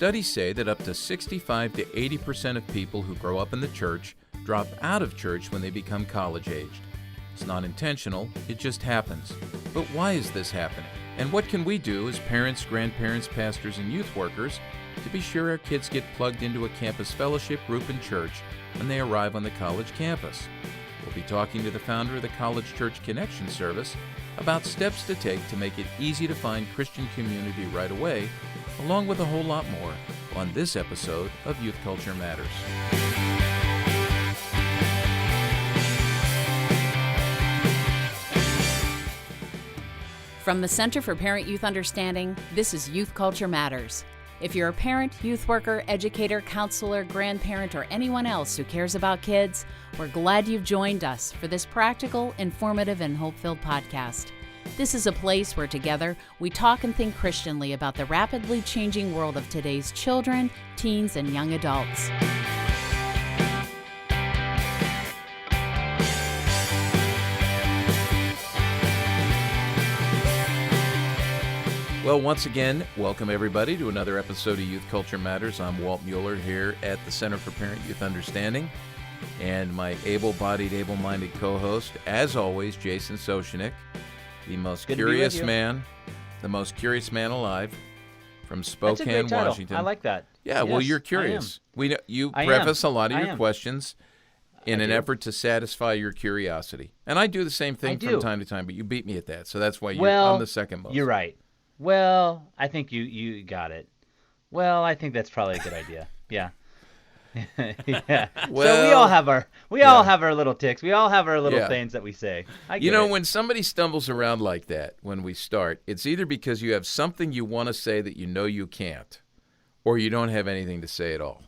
Studies say that up to 65 to 80% of people who grow up in the church drop out of church when they become college-aged. It's not intentional, it just happens. But why is this happening? And what can we do as parents, grandparents, pastors, and youth workers to be sure our kids get plugged into a campus fellowship group and church when they arrive on the college campus? We'll be talking to the founder of the College Church Connection Service about steps to take to make it easy to find Christian community right away, along with a whole lot more on this episode of Youth Culture Matters. From the Center for Parent-Youth Understanding, this is Youth Culture Matters. If you're a parent, youth worker, educator, counselor, grandparent, or anyone else who cares about kids, we're glad you've joined us for this practical, informative, and hope-filled podcast. This is a place where together we talk and think Christianly about the rapidly changing world of today's children, teens, and young adults. Well, once again, welcome everybody to another episode of Youth Culture Matters. I'm Walt Mueller here at the Center for Parent-Youth Understanding, and my able-bodied, able-minded co-host, as always, Jason Soshnick, the most curious man alive, from Spokane, That's a great title. Washington. I like that. Yeah, yes, well, you're curious. We know you I preface am. a lot of I your am. questions in an effort to satisfy your curiosity, and I do the same thing I from do. time to time. But you beat me at that, so that's why Well, I'm the second most. You're right. Well, I think you got it. Well, I think that's probably a good idea. Yeah. Yeah. Well, so we all have our little ticks. We all have our little things that we say. I get You know, it. when somebody stumbles around like that when we start, it's either because you have something you want to say that you know you can't, or you don't have anything to say at all.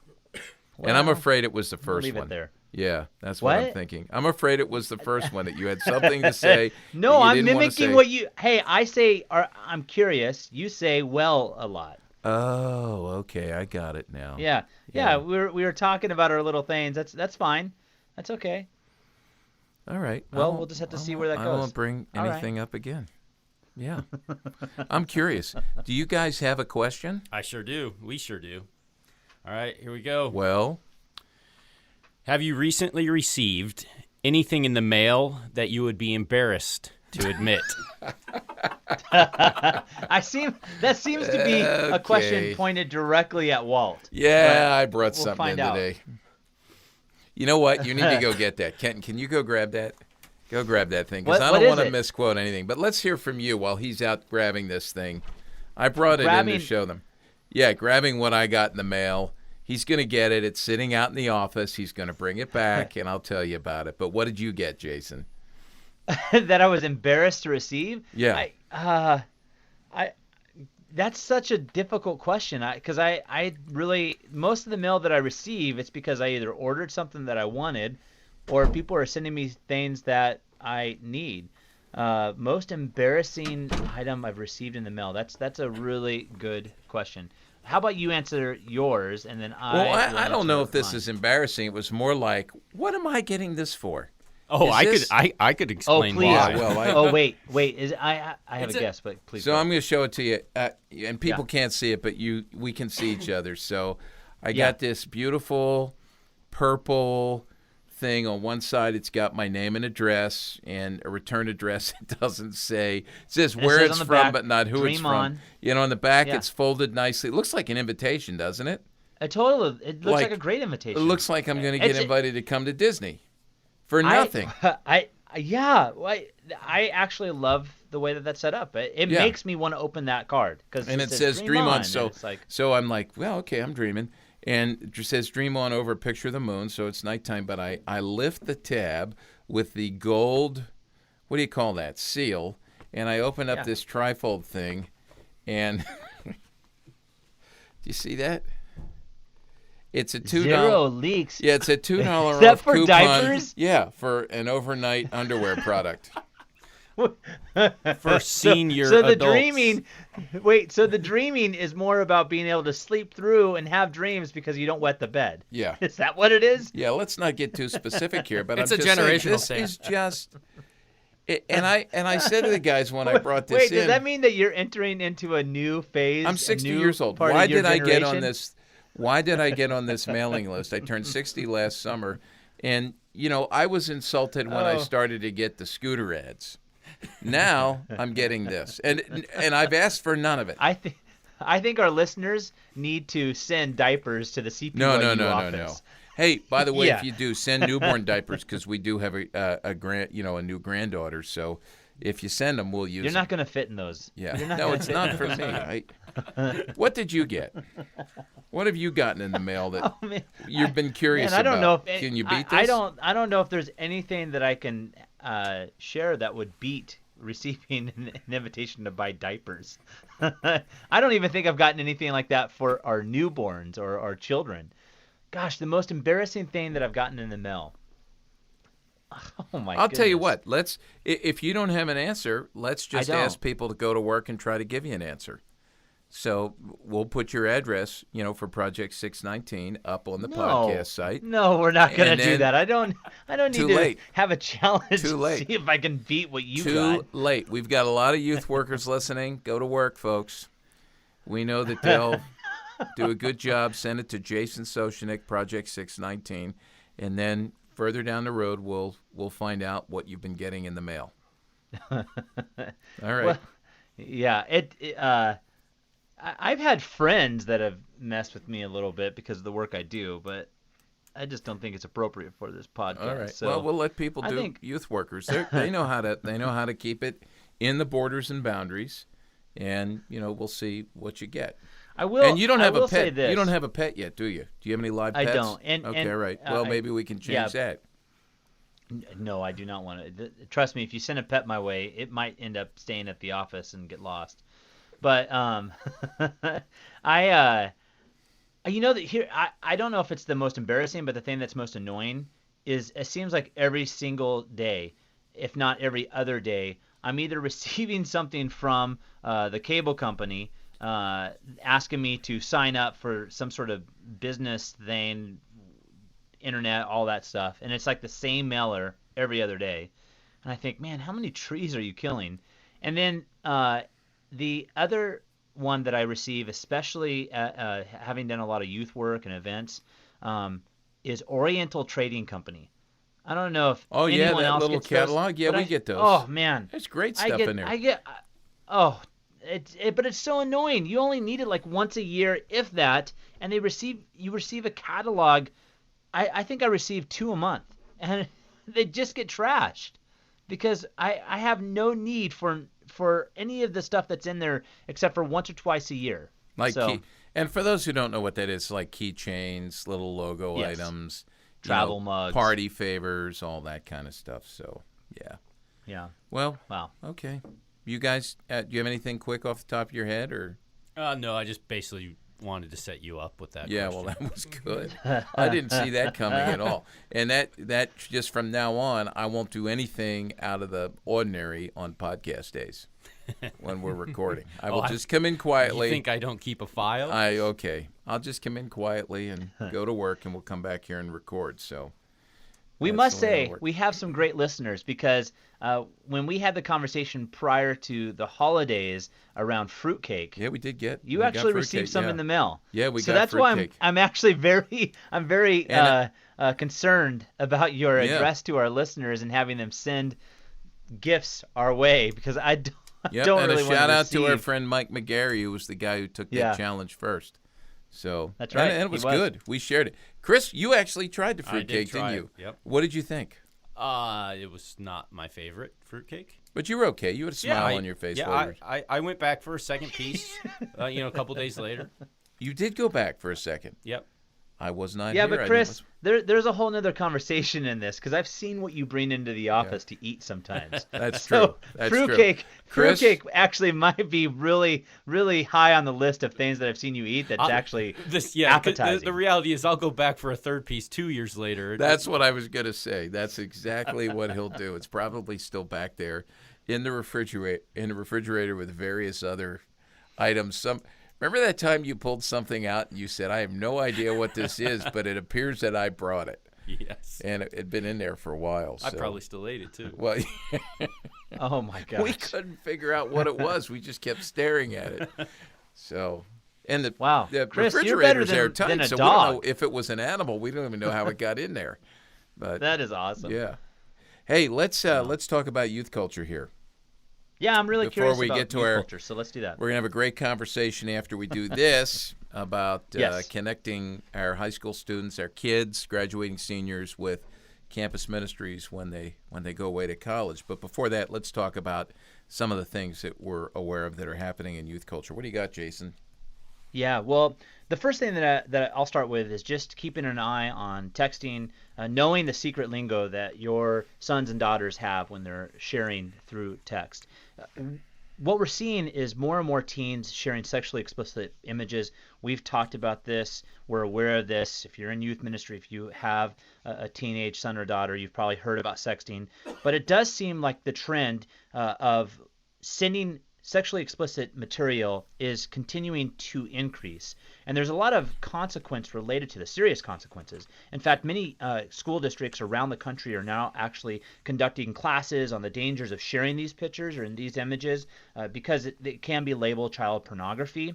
And I'm afraid it was the We'll first leave one. it there. Yeah, that's what I'm What? thinking. I'm afraid it was the first one, that you had something to say. No, that you I'm didn't wanna mimicking say. what you. Hey, I say I'm curious. You say well a lot. Oh, okay, I got it now. Yeah. We were talking about our little things. That's fine. That's okay. All right. Well, we'll just have to see where that I goes. won't bring All right. anything up again. Yeah. I'm curious. Do you guys have a question? I sure do. We sure do. All right, here we go. Well, Have you recently received anything in the mail that you would be embarrassed to admit? That seems to be a Okay. question pointed directly at Walt. yeah, But I brought we'll something find in out. today. You know what? You need to go get that. Kenton, can you go grab that? Go grab that thing, because I What don't is want to it? misquote anything. But let's hear from you while he's out grabbing this thing. I brought it in Grabbing- to show them. Yeah, grabbing what I got in the mail. He's going to get it. It's sitting out in the office. He's going to bring it back, and I'll tell you about it. But what did you get, Jason? That I was embarrassed to receive. Yeah. That's such a difficult question. Because I really, most of the mail that I receive, it's because I either ordered something that I wanted, or people are sending me things that I need. Most embarrassing item I've received in the mail. That's a really good question. How about you answer yours, and then Well, I don't know if this mine. is embarrassing. It was more like, what am I getting this for? Oh, Is this- I could explain please. why. Yeah, well, Oh wait. I have It's a a- guess, but please. So go. I'm going to show it to you, and people Yeah. can't see it, but we can see each other. So I Yeah. got this beautiful purple thing. On one side, it's got my name and address, and a return address. It doesn't say. It says And it where says it's on the from, back, but not who it's "Dream from. on." You know, on the back, Yeah. it's folded nicely. It looks like an invitation, doesn't it? It looks like a great It invitation. looks like I'm going to get It's- invited to come to Disney for nothing. I actually love the way that that's set up. It Yeah. makes me want to open that card because And it says dream on. and So, it's like, so I'm like, well, okay, I'm dreaming. And it just says dream on over a picture of the moon. So it's nighttime, but I lift the tab with the gold, what do you call that, seal. And I open up Yeah. this trifold thing. And do you see that? It's a $2. zero leaks. Yeah, it's a $2 Is that off for coupon. diapers? Yeah, for an overnight underwear product. For senior So the adults. dreaming is more about being able to sleep through and have dreams because you don't wet the bed. Yeah. Is that what it is? Yeah, let's not get too specific here, but It's I'm a just saying, generational this thing. is just, And I said to the guys when I brought this Wait, in. does that mean that you're entering into a new phase? I'm 60 a new years old. part Why of your did I get on generation? this? Why did I get on this mailing list? I turned 60 last summer, and I was insulted when I Oh. started to get the scooter ads. Now I'm getting this, and I've asked for none of it. I think our listeners need to send diapers to the CPYU No. office. Hey, by the way, Yeah. if you do, send newborn diapers because we do have a new granddaughter. So if you send them, we'll use You're them. not going to fit in those. Yeah. You're not No, gonna it's fit not in for those. me. What did you get? What have you gotten in the mail that Oh, man. you've been curious Man, I don't about? know if Can you beat this? I don't know if there's anything that I can share that would beat receiving an invitation to buy diapers. I don't even think I've gotten anything like that for our newborns or our children. Gosh, the most embarrassing thing that I've gotten in the mail. Oh my! I'll tell you goodness. what. If you don't have an answer, let's just don't. ask people to go to work and try to give you an answer. So we'll put your address, for Project 619 up on the podcast site. No, we're not going And to do then- that. I don't need Too to late. have a challenge Too to late. see if I can beat what you Too got. late. We've got a lot of youth workers listening. Go to work, folks. We know that they'll do a good job. Send it to Jason Soshnik, Project 619, and then further down the road, we'll find out what you've been getting in the mail. All right. Well, yeah, I've had friends that have messed with me a little bit because of the work I do, but I just don't think it's appropriate for this podcast. All right. So Well, we'll let people I do think- youth workers. They know how to keep it in the borders and boundaries, and we'll see what you get. I will. And you don't have I will a say pet. this. You don't have a pet yet, do you? Do you have any live I pets? don't. And okay, right. Well, maybe we can change that. No, I do not want to. Trust me, if you send a pet my way, it might end up staying at the office and get lost. But I don't know if it's the most embarrassing, but the thing that's most annoying is it seems like every single day, if not every other day, I'm either receiving something from the cable company asking me to sign up for some sort of business thing, internet, all that stuff, and it's like the same mailer every other day. And I think, man, how many trees are you killing? And then the other one that I receive, especially having done a lot of youth work and events, is Oriental Trading Company. I don't know if Oh yeah, anyone that else little gets those, catalog. Yeah, but we I- get those. Oh man, There's great stuff in there. but it's so annoying. You only need it like once a year, if that, and you receive a catalog. I think I receive 2 a month, and they just get trashed because I have no need for any of the stuff that's in there except for once or twice a year. And for those who don't know what that is, like keychains, little logo Yes. items, Travel mugs. party favors, all that kind of stuff. So yeah. Yeah. Well, Wow. okay. You guys, do you have anything quick off the top of your head, or? No, I just basically wanted to set you up with that. Yeah, question. well, that was good. I didn't see that coming at all. And that just from now on, I won't do anything out of the ordinary on podcast days when we're recording. I will just come in quietly. You think I don't keep a file? Okay. I'll just come in quietly and go to work, and we'll come back here and record. So We that's must the way it'll say work. we have some great listeners because when we had the conversation prior to the holidays around fruitcake, Yeah, we did get. you we got actually fruitcake, received some yeah. in the mail. Yeah, we so got that's why fruitcake. I'm actually very And concerned about your Yeah. address to our listeners and having them send gifts our way because I don't, Yep, don't and really a want shout to out to our receive- friend Mike McGarry, who was the guy who took that Yeah. challenge first. So That's right, and it he was was. good. We shared it. Chris, you actually tried the I did fruitcake, try didn't it, you? yep. What did you think? It was not my favorite fruitcake. But you were okay. You had a smile on your face. Yeah, while you were- I went back for a second piece. A couple days later. You did go back for a second. Yep. I was not Yeah, here. but I Chris, there's a whole nother conversation in this because I've seen what you bring into the office to eat sometimes. That's So true. That's true. Chris- fruitcake actually might be really, really high on the list of things that I've seen you eat. That's actually 'cause appetizing. The reality is, I'll go back for a third piece 2 years later. That's what I was going to say. That's exactly what he'll do. It's probably still back there in the refrigerator with various other items. Remember that time you pulled something out and you said, "I have no idea what this is, but it appears that I brought it." Yes. And it had been in there for a while. I so. probably still ate it, too. Well, Oh my gosh. we couldn't figure out what it was. We just kept staring at it. So, and Wow. the Chris, you're better refrigerator's airtight, than a so we don't know dog. if it was an animal. We don't even know how it got in there. But That is awesome. yeah. Hey, let's talk about youth culture here. Yeah, I'm really Before curious we about get to youth our- culture, so let's do that. We're going to have a great conversation after we do this about Yes. connecting our high school students, our kids, graduating seniors with campus ministries when they go away to college. But before that, let's talk about some of the things that we're aware of that are happening in youth culture. What do you got, Jason? Yeah, well, the first thing that I'll start with is just keeping an eye on texting, knowing the secret lingo that your sons and daughters have when they're sharing through text. What we're seeing is more and more teens sharing sexually explicit images. We've talked about this. We're aware of this. If you're in youth ministry, if you have a teenage son or daughter, you've probably heard about sexting. But it does seem like the trend of sending sexually explicit material is continuing to increase. And there's a lot of consequence related to this, serious consequences. In fact, many school districts around the country are now actually conducting classes on the dangers of sharing these pictures or in these images because it can be labeled child pornography.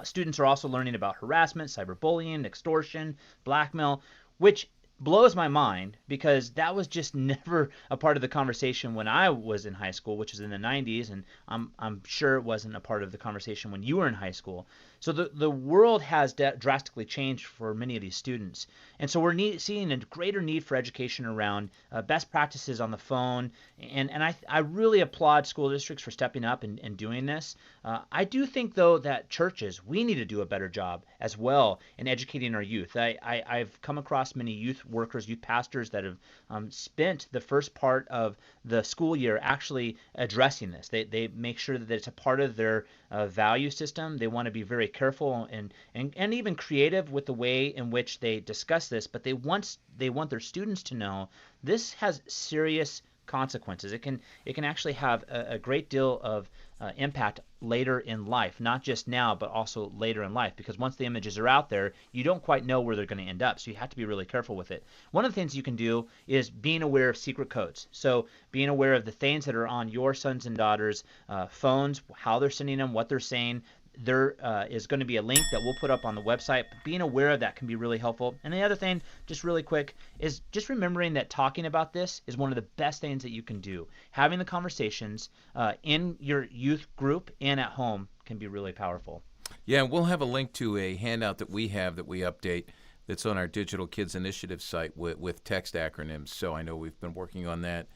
Students are also learning about harassment, cyberbullying, extortion, blackmail, which blows my mind because that was just never a part of the conversation when I was in high school, which is in the 90s, and I'm sure it wasn't a part of the conversation when you were in high school. So the world has drastically changed for many of these students. And so we're seeing a greater need for education around best practices on the phone. And I really applaud school districts for stepping up and doing this. I do think, though, that churches, we need to do a better job as well in educating our youth. I've come across many youth workers, youth pastors that have spent the first part of the school year actually addressing this. They make sure that it's a part of their value system. They want to be very careful and even creative with the way in which they discuss this, but they want their students to know this has serious consequences. It can actually have a great deal of impact later in life, not just now, but also later in life, because once the images are out there, you don't quite know where they're going to end up, so you have to be really careful with it. One of the things you can do is being aware of secret codes. So being aware of the things that are on your sons and daughters' phones, how they're sending them, what they're saying. There is going to be a link that we'll put up on the website. But being aware of that can be really helpful. And the other thing, just really quick, is just remembering that talking about this is one of the best things that you can do. Having the conversations in your youth group and at home can be really powerful. Yeah, we'll have a link to a handout that we have that we update that's on our Digital Kids Initiative site with text acronyms. So I know we've been working on that.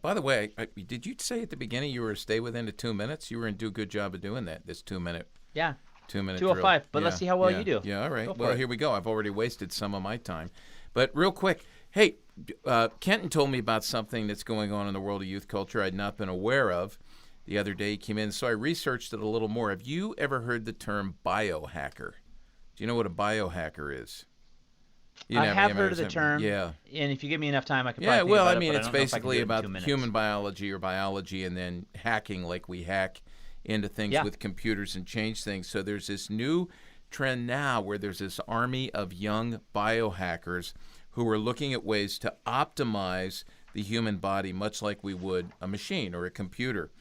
By the way, did you say at the beginning you were to stay within the 2 minutes? You were going to do a good job of doing that, this 2 minute. Yeah. 2 minute 2:05, drill. but let's see how well you do. Yeah, all right. Go for Well, it. here we go. I've already wasted some of my time. But real quick, hey, Kenton told me about something that's going on in the world of youth culture I'd not been aware of. The other day he came in, so I researched it a little more. Have you ever heard the term biohacker? Do you know what a biohacker is? I have heard of the term. Yeah. And if you give me enough time, I can Yeah, probably think well, about I mean, it, but it's I don't know if I can basically do it in about 2 minutes. human biology and then hacking like we hack into things Yeah. with computers and change things. So there's this new trend now where there's this army of young biohackers who are looking at ways to optimize the human body much like we would a machine or a computer.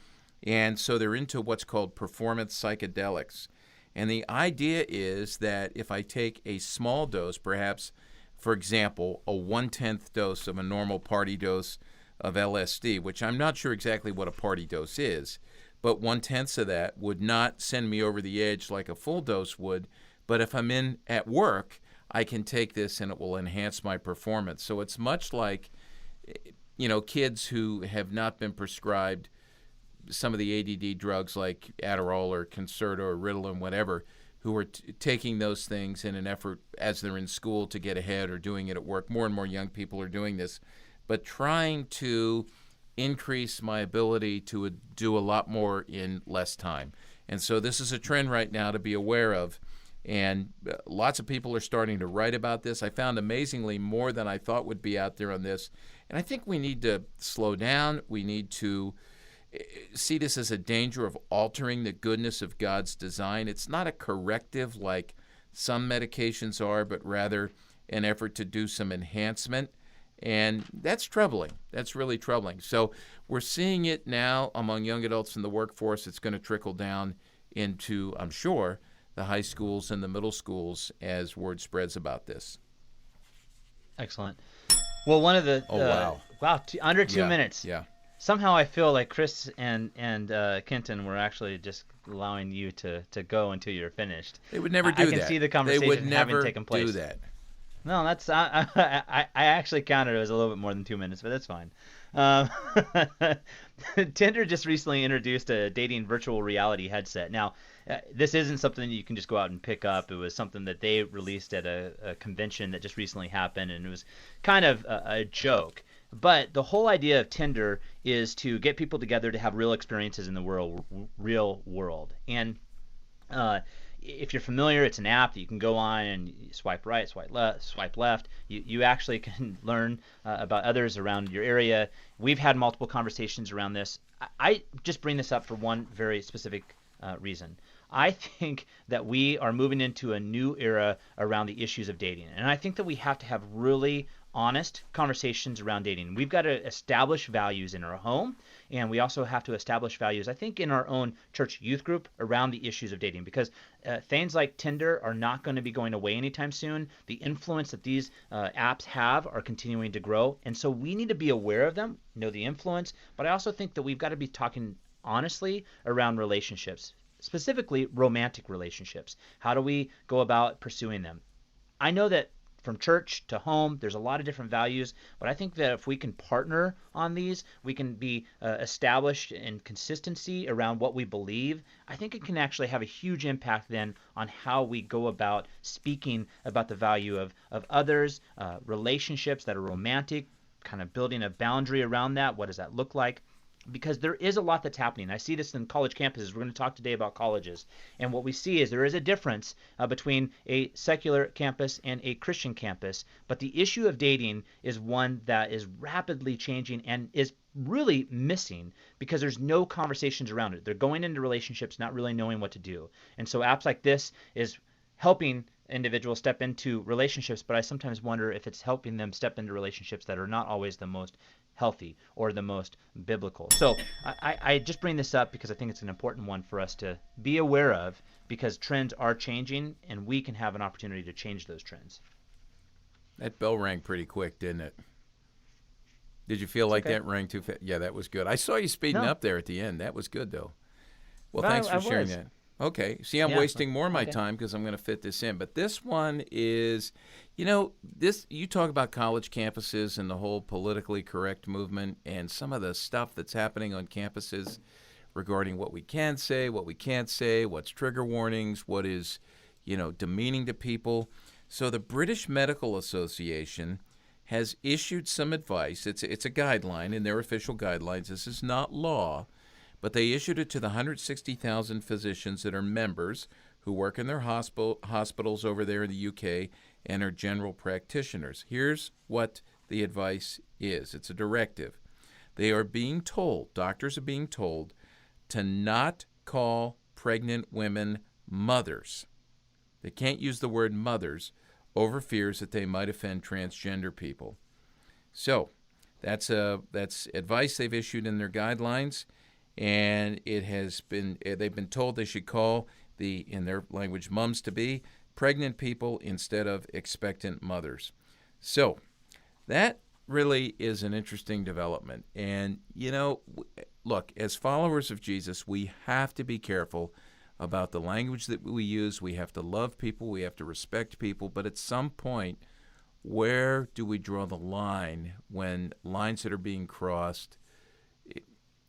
And so they're into what's called performance psychedelics. And the idea is that if I take a small dose, perhaps, for example, a 1/10 dose of a normal party dose of LSD, which I'm not sure exactly what a party dose is, but 1/10 of that would not send me over the edge like a full dose would. But if I'm in at work, I can take this and it will enhance my performance. So it's much like, kids who have not been prescribed some of the ADD drugs like Adderall or Concerta or Ritalin, whatever, who are taking those things in an effort as they're in school to get ahead or doing it at work. More and more young people are doing this, but trying to increase my ability to do a lot more in less time. And so this is a trend right now to be aware of. And lots of people are starting to write about this. I found amazingly more than I thought would be out there on this. And I think we need to slow down. We need to see this as a danger of altering the goodness of God's design. It's not a corrective like some medications are, but rather an effort to do some enhancement. And that's troubling. That's really troubling. So we're seeing it now among young adults in the workforce. It's going to trickle down into, I'm sure, the high schools and the middle schools as word spreads about this. Excellent. Well, one of the wow, under 2 minutes. Yeah. Somehow I feel like Chris and Kenton were actually just allowing you to go until you're finished. They would never do that. I can see the conversation they would having never taken place. do that. No, that's I actually counted it as a little bit more than 2 minutes, but that's fine. Tinder just recently introduced a dating virtual reality headset. Now, this isn't something you can just go out and pick up. It was something that they released at a convention that just recently happened, and it was kind of a joke. But the whole idea of Tinder is to get people together to have real experiences in the real world. And if you're familiar, it's an app that you can go on and you swipe right, swipe left. You actually can learn about others around your area. We've had multiple conversations around this. I just bring this up for one very specific reason. I think that we are moving into a new era around the issues of dating. And I think that we have to have really honest conversations around dating. We've got to establish values in our home, and we also have to establish values, I think, in our own church youth group around the issues of dating, because things like Tinder are not going to be going away anytime soon. The influence that these apps have are continuing to grow, and so we need to be aware of them, know the influence, but I also think that we've got to be talking honestly around relationships, specifically romantic relationships. How do we go about pursuing them? I know that from church to home, there's a lot of different values, but I think that if we can partner on these, we can be established in consistency around what we believe. I think it can actually have a huge impact then on how we go about speaking about the value of others, relationships that are romantic, kind of building a boundary around that. What does that look like? Because there is a lot that's happening. I see this in college campuses. We're going to talk today about colleges. And what we see is there is a difference between a secular campus and a Christian campus. But the issue of dating is one that is rapidly changing and is really missing because there's no conversations around it. They're going into relationships not really knowing what to do. And so apps like this is helping individuals step into relationships, but I sometimes wonder if it's helping them step into relationships that are not always the most healthy or the most biblical. So I just bring this up because I think it's an important one for us to be aware of, because trends are changing and we can have an opportunity to change those trends. That bell rang pretty quick, didn't it? Did you feel like that rang too fast? Yeah, that was good. I saw you speeding up there at the end. That was good, though. Well, thanks for sharing that. Okay. See, I'm wasting more of my time because I'm going to fit this in. But this one is, you talk about college campuses and the whole politically correct movement and some of the stuff that's happening on campuses regarding what we can say, what we can't say, what's trigger warnings, what is, demeaning to people. So the British Medical Association has issued some advice. It's a guideline in their official guidelines. This is not law. But they issued it to the 160,000 physicians that are members who work in their hospitals over there in the UK and are general practitioners. Here's what the advice is. It's a directive. They are being told, doctors are being told, to not call pregnant women mothers. They can't use the word mothers over fears that they might offend transgender people. So that's advice they've issued in their guidelines. And they've been told they should call in their language, mums-to-be, pregnant people instead of expectant mothers. So that really is an interesting development. And, look, as followers of Jesus, we have to be careful about the language that we use. We have to love people. We have to respect people. But at some point, where do we draw the line when lines that are being crossed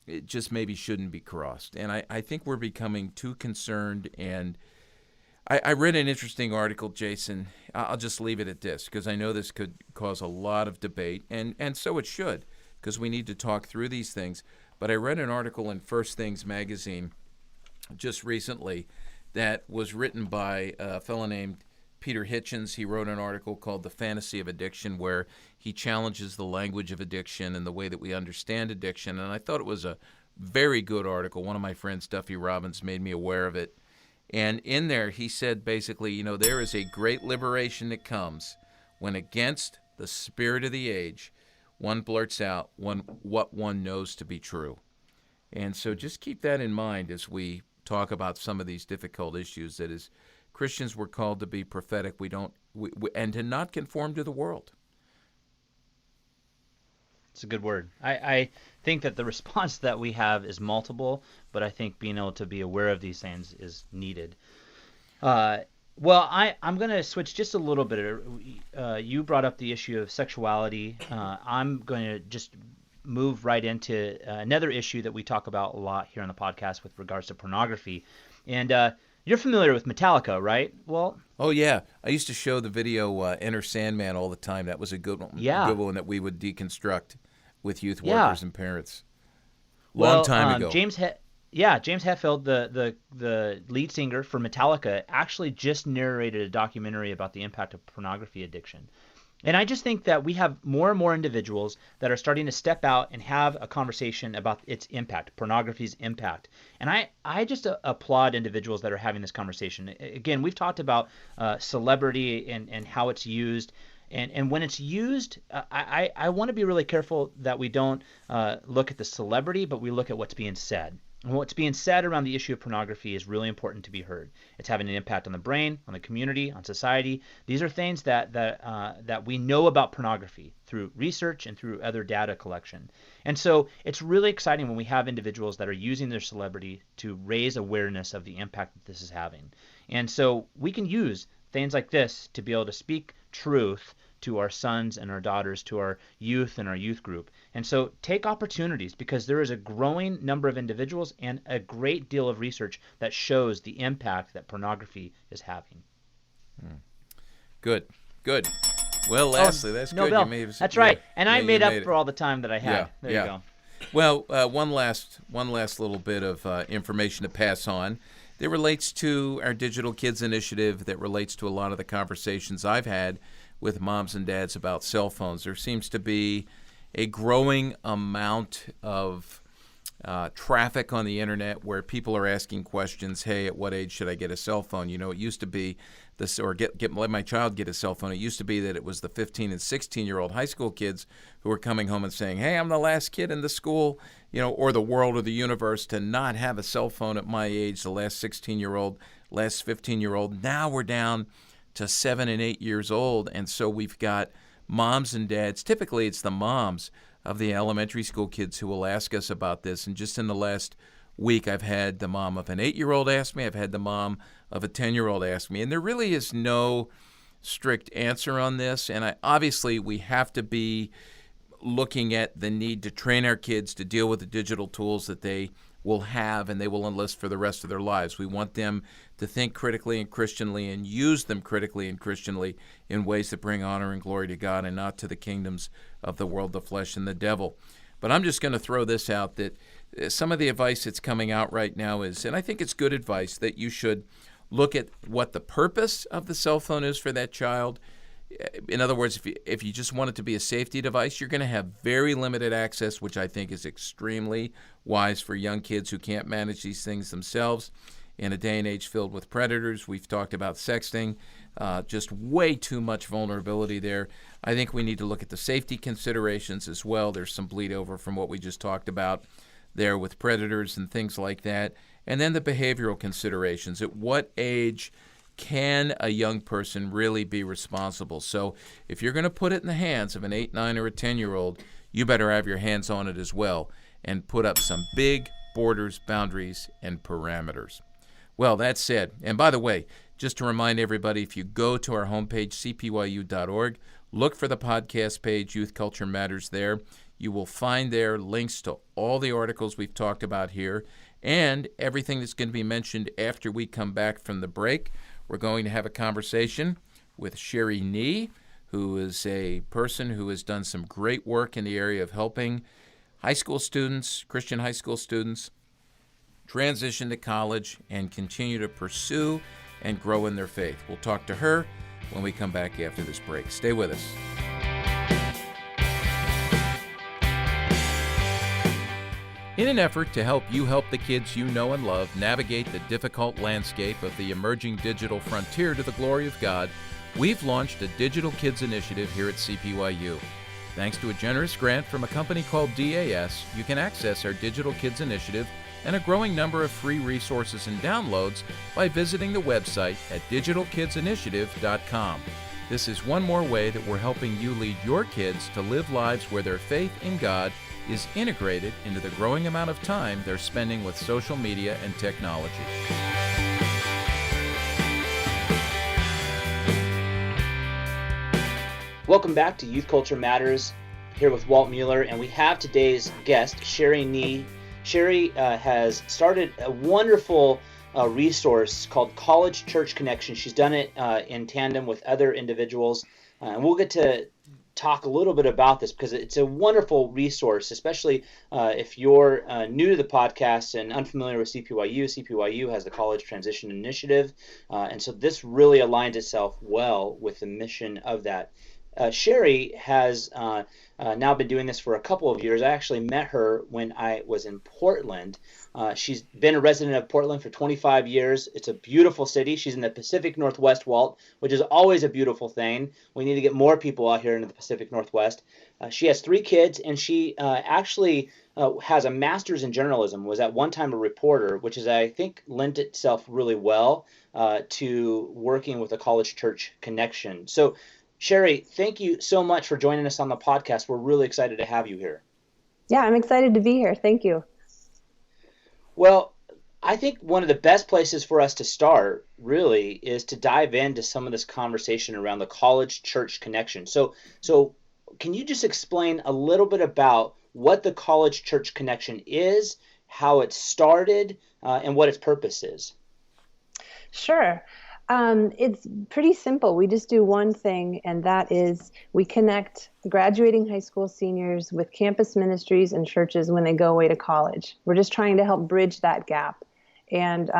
it just maybe shouldn't be crossed? And I think we're becoming too concerned. And I read an interesting article, Jason. I'll just leave it at this because I know this could cause a lot of debate, and so it should, because we need to talk through these things. But I read an article in First Things magazine just recently that was written by a fellow named Peter Hitchens. He wrote an article called The Fantasy of Addiction, where he challenges the language of addiction and the way that we understand addiction. And I thought it was a very good article. One of my friends, Duffy Robbins, made me aware of it. And in there, he said basically, there is a great liberation that comes when against the spirit of the age, one blurts out what one knows to be true. And so just keep that in mind as we talk about some of these difficult issues, that as Christians we're called to be prophetic, and to not conform to the world. It's a good word. I think that the response that we have is multiple, but I think being able to be aware of these things is needed. Well, I'm going to switch just a little bit. You brought up the issue of sexuality. I'm going to just move right into another issue that we talk about a lot here on the podcast with regards to pornography. And you're familiar with Metallica, right? Well, oh yeah, I used to show the video Enter Sandman all the time. That was a good one. Yeah. A good one that we would deconstruct with youth Yeah. workers and parents. Long time ago. James Hetfield, the lead singer for Metallica, actually just narrated a documentary about the impact of pornography addiction. And I just think that we have more and more individuals that are starting to step out and have a conversation about its impact, pornography's impact. And I just applaud individuals that are having this conversation. Again, we've talked about celebrity and how it's used. And when it's used, I want to be really careful that we don't look at the celebrity, but we look at what's being said. And what's being said around the issue of pornography is really important to be heard. It's having an impact on the brain, on the community, on society. These are things that we know about pornography through research and through other data collection. And so it's really exciting when we have individuals that are using their celebrity to raise awareness of the impact that this is having. And so we can use things like this to be able to speak truth to our sons and our daughters, to our youth and our youth group. And so take opportunities, because there is a growing number of individuals and a great deal of research that shows the impact that pornography is having. Good. Well, lastly, that's no good. bell. That's right. And I made up for all the time that I had. There you go. Well, one last little bit of information to pass on that relates to our Digital Kids Initiative, that relates to a lot of the conversations I've had with moms and dads about cell phones. There seems to be a growing amount of traffic on the internet where people are asking questions. Hey, at what age should I get a cell phone? You know, it used to be this, or let my child get a cell phone. It used to be that it was the 15 and 16-year-old high school kids who were coming home and saying, hey, I'm the last kid in the school, you know, or the world or the universe to not have a cell phone at my age, the last 16-year-old, last 15-year-old. Now we're down to 7 and 8 years old. And so we've got moms and dads. Typically, it's the moms of the elementary school kids who will ask us about this. And just in the last week, I've had the mom of an 8-year-old ask me. I've had the mom of a 10-year-old ask me. And there really is no strict answer on this. And obviously, we have to be looking at the need to train our kids to deal with the digital tools that they will have and they will enlist for the rest of their lives. We want them to think critically and Christianly and use them critically and Christianly in ways that bring honor and glory to God and not to the kingdoms of the world, the flesh, and the devil. But I'm just going to throw this out, that some of the advice that's coming out right now is, and I think it's good advice, that you should look at what the purpose of the cell phone is for that child. In other words, if you just want it to be a safety device, you're going to have very limited access, which I think is extremely wise for young kids who can't manage these things themselves. In a day and age filled with predators, we've talked about sexting, just way too much vulnerability there. I think we need to look at the safety considerations as well. There's some bleed over from what we just talked about there with predators and things like that. And then the behavioral considerations. At what age can a young person really be responsible? So if you're going to put it in the hands of an 8, 9, or a 10-year-old, you better have your hands on it as well and put up some big borders, boundaries, and parameters. Well, that said, and by the way, just to remind everybody, if you go to our homepage, cpyu.org, look for the podcast page, Youth Culture Matters there. You will find there links to all the articles we've talked about here and everything that's going to be mentioned after we come back from the break. We're going to have a conversation with Sherri Nee, who is a person who has done some great work in the area of helping high school students, Christian high school students, transition to college and continue to pursue and grow in their faith. We'll talk to her when we come back after this break. Stay with us. In an effort to help you help the kids you know and love navigate the difficult landscape of the emerging digital frontier to the glory of God, We've launched a Digital Kids Initiative here at CPYU. Thanks to a generous grant from a company called DAS, you can access our Digital Kids Initiative and a growing number of free resources and downloads by visiting the website at digitalkidsinitiative.com. This is one more way that we're helping you lead your kids to live lives where their faith in God is integrated into the growing amount of time they're spending with social media and technology. Welcome back to Youth Culture Matters, here with Walt Mueller, and we have today's guest, Sherri Nee. Sherri has started a wonderful resource called College Church Connection. She's done it in tandem with other individuals, and we'll get to talk a little bit about this because it's a wonderful resource, especially if you're new to the podcast and unfamiliar with CPYU. CPYU has the College Transition Initiative, and so this really aligns itself well with the mission of that. Sherri has now been doing this for a couple of years. I actually met her when I was in Portland. She's been a resident of Portland for 25 years. It's a beautiful city. She's in the Pacific Northwest, Walt, which is always a beautiful thing. We need to get more people out here into the Pacific Northwest. She has 3 kids, and she actually has a master's in journalism, was at one time a reporter, which is, I think, lent itself really well to working with a college church connection. So, Sherri, thank you so much for joining us on the podcast. We're really excited to have you here. Yeah, I'm excited to be here. Thank you. Well, I think one of the best places for us to start really is to dive into some of this conversation around the college church connection. So can you just explain a little bit about what the college church connection is, how it started, and what its purpose is? Sure. It's pretty simple. We just do one thing, and that is we connect graduating high school seniors with campus ministries and churches when they go away to college. We're just trying to help bridge that gap. And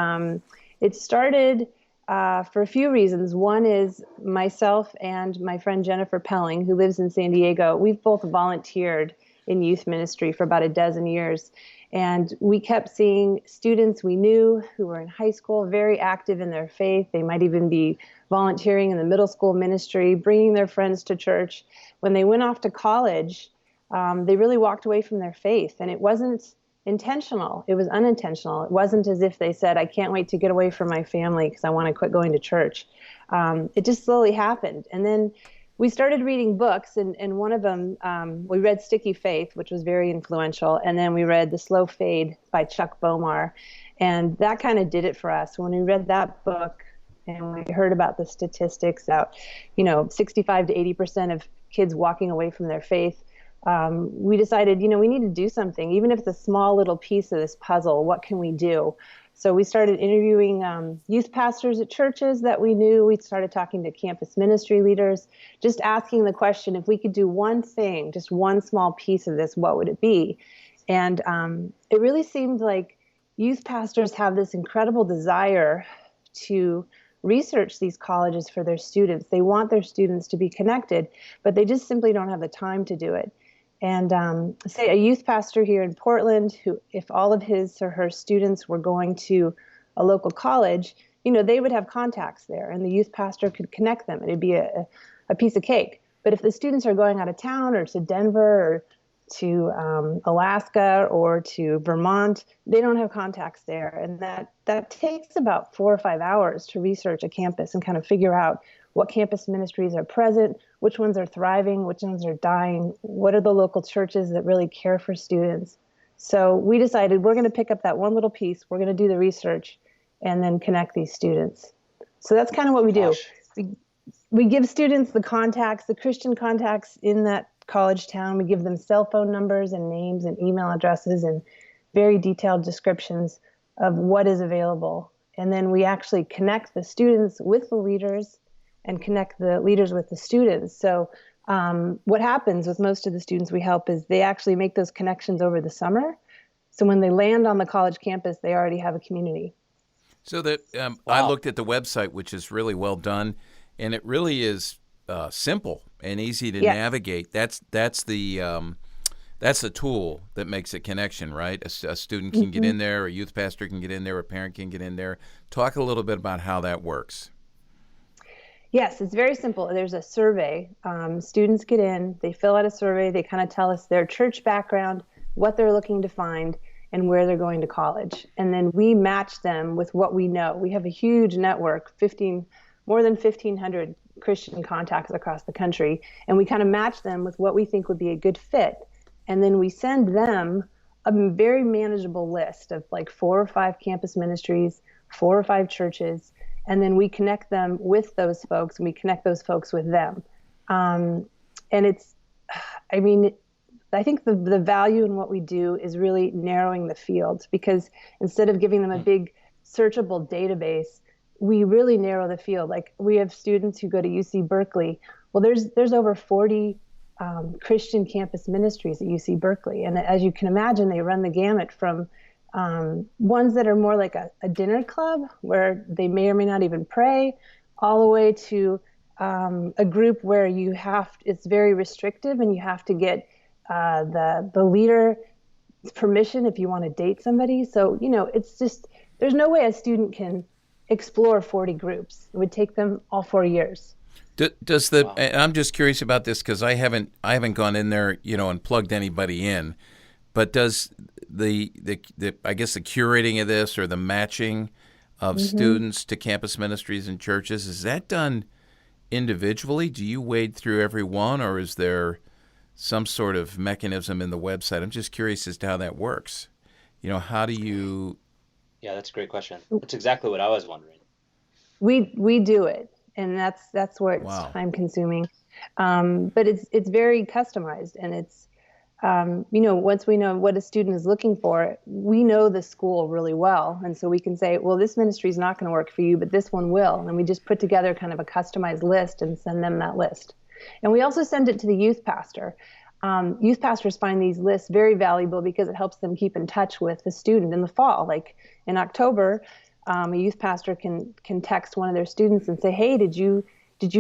it started for a few reasons. One is myself and my friend Jennifer Pelling, who lives in San Diego. We've both volunteered in youth ministry for about a dozen years. And we kept seeing students we knew who were in high school, very active in their faith. They might even be volunteering in the middle school ministry, bringing their friends to church. When they went off to college, they really walked away from their faith. And it wasn't intentional. It was unintentional. It wasn't as if they said, I can't wait to get away from my family because I want to quit going to church. It just slowly happened. And then we started reading books, and one of them, we read Sticky Faith, which was very influential, and then we read The Slow Fade by Chuck Bomar, and that kind of did it for us. When we read that book and we heard about the statistics that, 65 to 80% of kids walking away from their faith, we decided, we need to do something, even if it's a small little piece of this puzzle. What can we do? So we started interviewing youth pastors at churches that we knew. We started talking to campus ministry leaders, just asking the question, if we could do one thing, just one small piece of this, what would it be? And it really seemed like youth pastors have this incredible desire to research these colleges for their students. They want their students to be connected, but they just simply don't have the time to do it. And say a youth pastor here in Portland, who, if all of his or her students were going to a local college, they would have contacts there, and the youth pastor could connect them. It'd be a piece of cake. But if the students are going out of town or to Denver or to Alaska or to Vermont, they don't have contacts there. And that takes about 4 or 5 hours to research a campus and kind of figure out what campus ministries are present, which ones are thriving, which ones are dying, what are the local churches that really care for students. So we decided we're going to pick up that one little piece, we're going to do the research, and then connect these students. So that's kind of what we do. We give students the contacts, the Christian contacts in that college town. We give them cell phone numbers and names and email addresses and very detailed descriptions of what is available. And then we actually connect the students with the leaders and connect the leaders with the students. So what happens with most of the students we help is they actually make those connections over the summer. So when they land on the college campus, they already have a community. So that I looked at the website, which is really well done, and it really is simple and easy to navigate. That's the tool that makes a connection, right? A student can get in there, a youth pastor can get in there, a parent can get in there. Talk a little bit about how that works. Yes, it's very simple. There's a survey. Students get in, they fill out a survey, they kind of tell us their church background, what they're looking to find, and where they're going to college. And then we match them with what we know. We have a huge network, more than 1,500 Christian contacts across the country, and we kind of match them with what we think would be a good fit. And then we send them a very manageable list of like 4 or 5 campus ministries, 4 or 5 churches, and then we connect them with those folks, and we connect those folks with them. And it's, I mean, I think the value in what we do is really narrowing the field, because instead of giving them a big searchable database, we really narrow the field. Like, we have students who go to UC Berkeley. Well, there's over 40 Christian campus ministries at UC Berkeley. And as you can imagine, they run the gamut from ones that are more like a dinner club where they may or may not even pray, all the way to a group where it's very restrictive and you have to get the leader's permission if you want to date somebody. So, it's just, there's no way a student can explore 40 groups. It would take them all 4 years. Does the, and I'm just curious about this because I haven't gone in there, and plugged anybody in, but does the I guess the curating of this or the matching of students to campus ministries and churches, is that done individually? Do you wade through every one, or is there some sort of mechanism in the website? I'm just curious as to how that works. How do you? Yeah, that's a great question. That's exactly what I was wondering. We do it, and that's where it's time consuming. But it's very customized, and it's once we know what a student is looking for, we know the school really well, and so we can say, well, this ministry is not going to work for you, but this one will, and we just put together kind of a customized list and send them that list. And we also send it to the youth pastor. Youth pastors find these lists very valuable because it helps them keep in touch with the student in the fall. Like in October, a youth pastor can text one of their students and say, hey, did you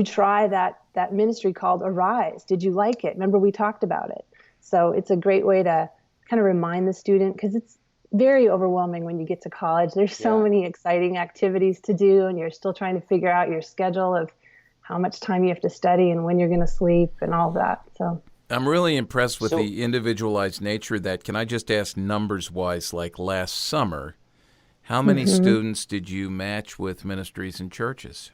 try that ministry called Arise? Did you like it? Remember we talked about it? So it's a great way to kind of remind the student, because it's very overwhelming when you get to college. There's so many exciting activities to do, and you're still trying to figure out your schedule of how much time you have to study and when you're going to sleep and all of that. So I'm really impressed with the individualized nature of that. Can I just ask numbers-wise, like last summer, how many students did you match with ministries and churches?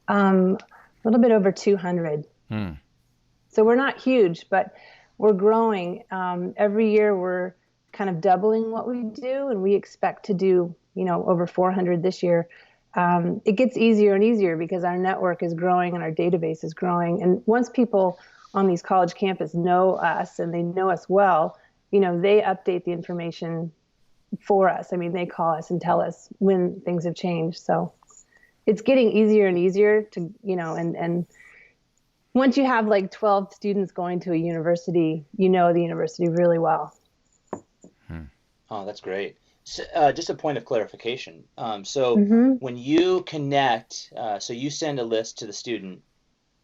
A little bit over 200. So we're not huge, but we're growing. Every year we're kind of doubling what we do, and we expect to do, over 400 this year. It gets easier and easier because our network is growing and our database is growing. And once people on these college campuses know us and they know us well, they update the information for us. I mean, they call us and tell us when things have changed. So it's getting easier and easier to, and once you have like 12 students going to a university, the university really well. Oh, that's great. So, just a point of clarification. When you connect, so you send a list to the student.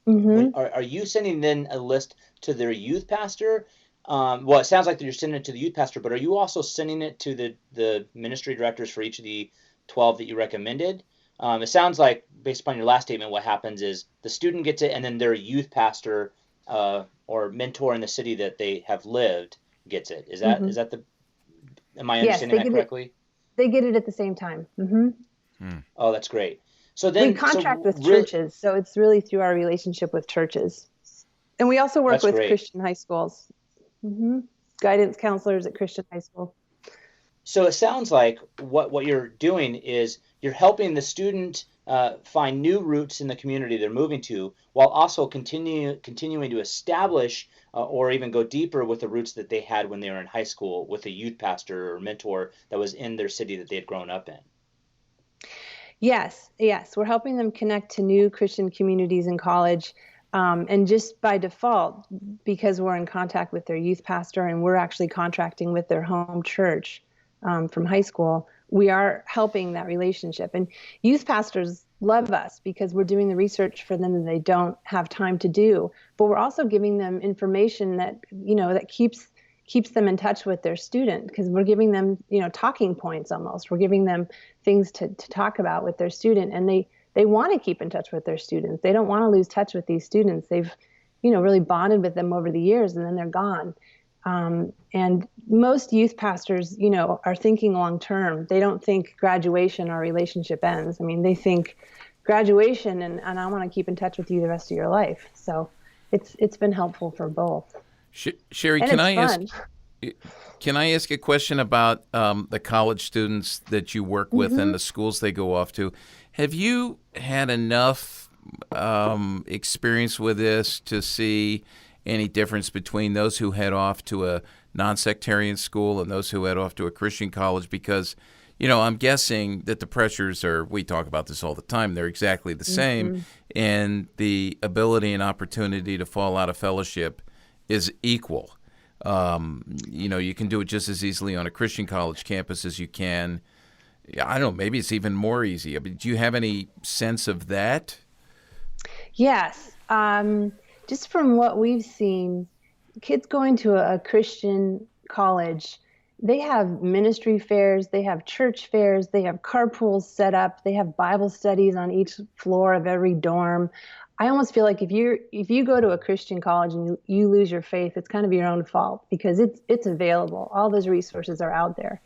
Are you sending then a list to their youth pastor? Well, it sounds like that you're sending it to the youth pastor, but are you also sending it to the ministry directors for each of the 12 that you recommended? It sounds like, based upon your last statement, what happens is the student gets it, and then their youth pastor or mentor in the city that they have lived gets it. Is that am I understanding that correctly? They get it at the same time. Oh, that's great. So then we contract with churches, so it's really through our relationship with churches. And we also work with Christian high schools. Guidance counselors at Christian high school. So it sounds like what you're doing is you're helping the student find new roots in the community they're moving to, while also continuing to establish or even go deeper with the roots that they had when they were in high school with a youth pastor or mentor that was in their city that they had grown up in. Yes. We're helping them connect to new Christian communities in college. And just by default, because we're in contact with their youth pastor and we're actually contracting with their home church from high school, we are helping that relationship. And youth pastors love us because we're doing the research for them that they don't have time to do. But we're also giving them information that, that keeps them in touch with their student, because we're giving them, talking points almost. We're giving them things to talk about with their student, and they want to keep in touch with their students. They don't want to lose touch with these students. They've, really bonded with them over the years, and then they're gone. And most youth pastors, are thinking long term. They don't think graduation, our relationship ends. I mean, they think graduation and I want to keep in touch with you the rest of your life. So it's been helpful for both. Sherri, and can I ask a question about the college students that you work with and the schools they go off to? Have you had enough experience with this to see any difference between those who head off to a non-sectarian school and those who head off to a Christian college? Because, I'm guessing that the pressures we talk about this all the time, they're exactly the same, and the ability and opportunity to fall out of fellowship is equal. You can do it just as easily on a Christian college campus as you can. I don't know, maybe it's even more easy. Do you have any sense of that? Yes. Just from what we've seen, kids going to a Christian college, they have ministry fairs, they have church fairs, they have carpools set up, they have Bible studies on each floor of every dorm. I almost feel like if you go to a Christian college and you lose your faith, it's kind of your own fault, because it's available. All those resources are out there.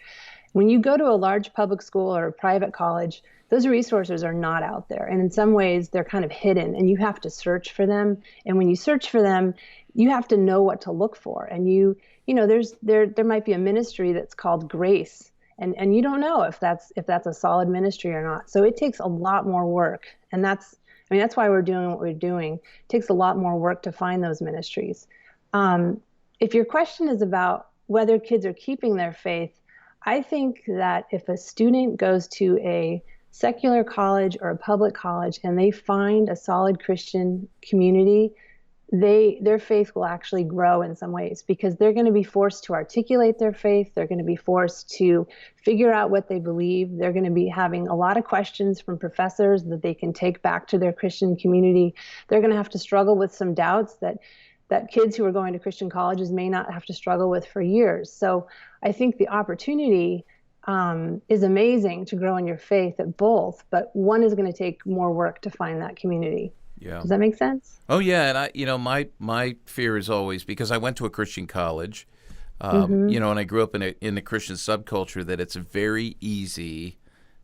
When you go to a large public school or a private college, those resources are not out there. And in some ways, they're kind of hidden, and you have to search for them. And when you search for them, you have to know what to look for. And there might be a ministry that's called Grace, and you don't know if that's a solid ministry or not. So it takes a lot more work. And that's why we're doing what we're doing. It takes a lot more work to find those ministries. If your question is about whether kids are keeping their faith, I think that if a student goes to a secular college or a public college and they find a solid Christian community, their faith will actually grow in some ways, because they're going to be forced to articulate their faith. They're going to be forced to figure out what they believe. They're going to be having a lot of questions from professors that they can take back to their Christian community. They're going to have to struggle with some doubts that kids who are going to Christian colleges may not have to struggle with for years. So I think the opportunity is amazing to grow in your faith at both, but one is going to take more work to find that community. Yeah. Does that make sense? Oh yeah, and my fear is always, because I went to a Christian college, and I grew up in the Christian subculture, that it's very easy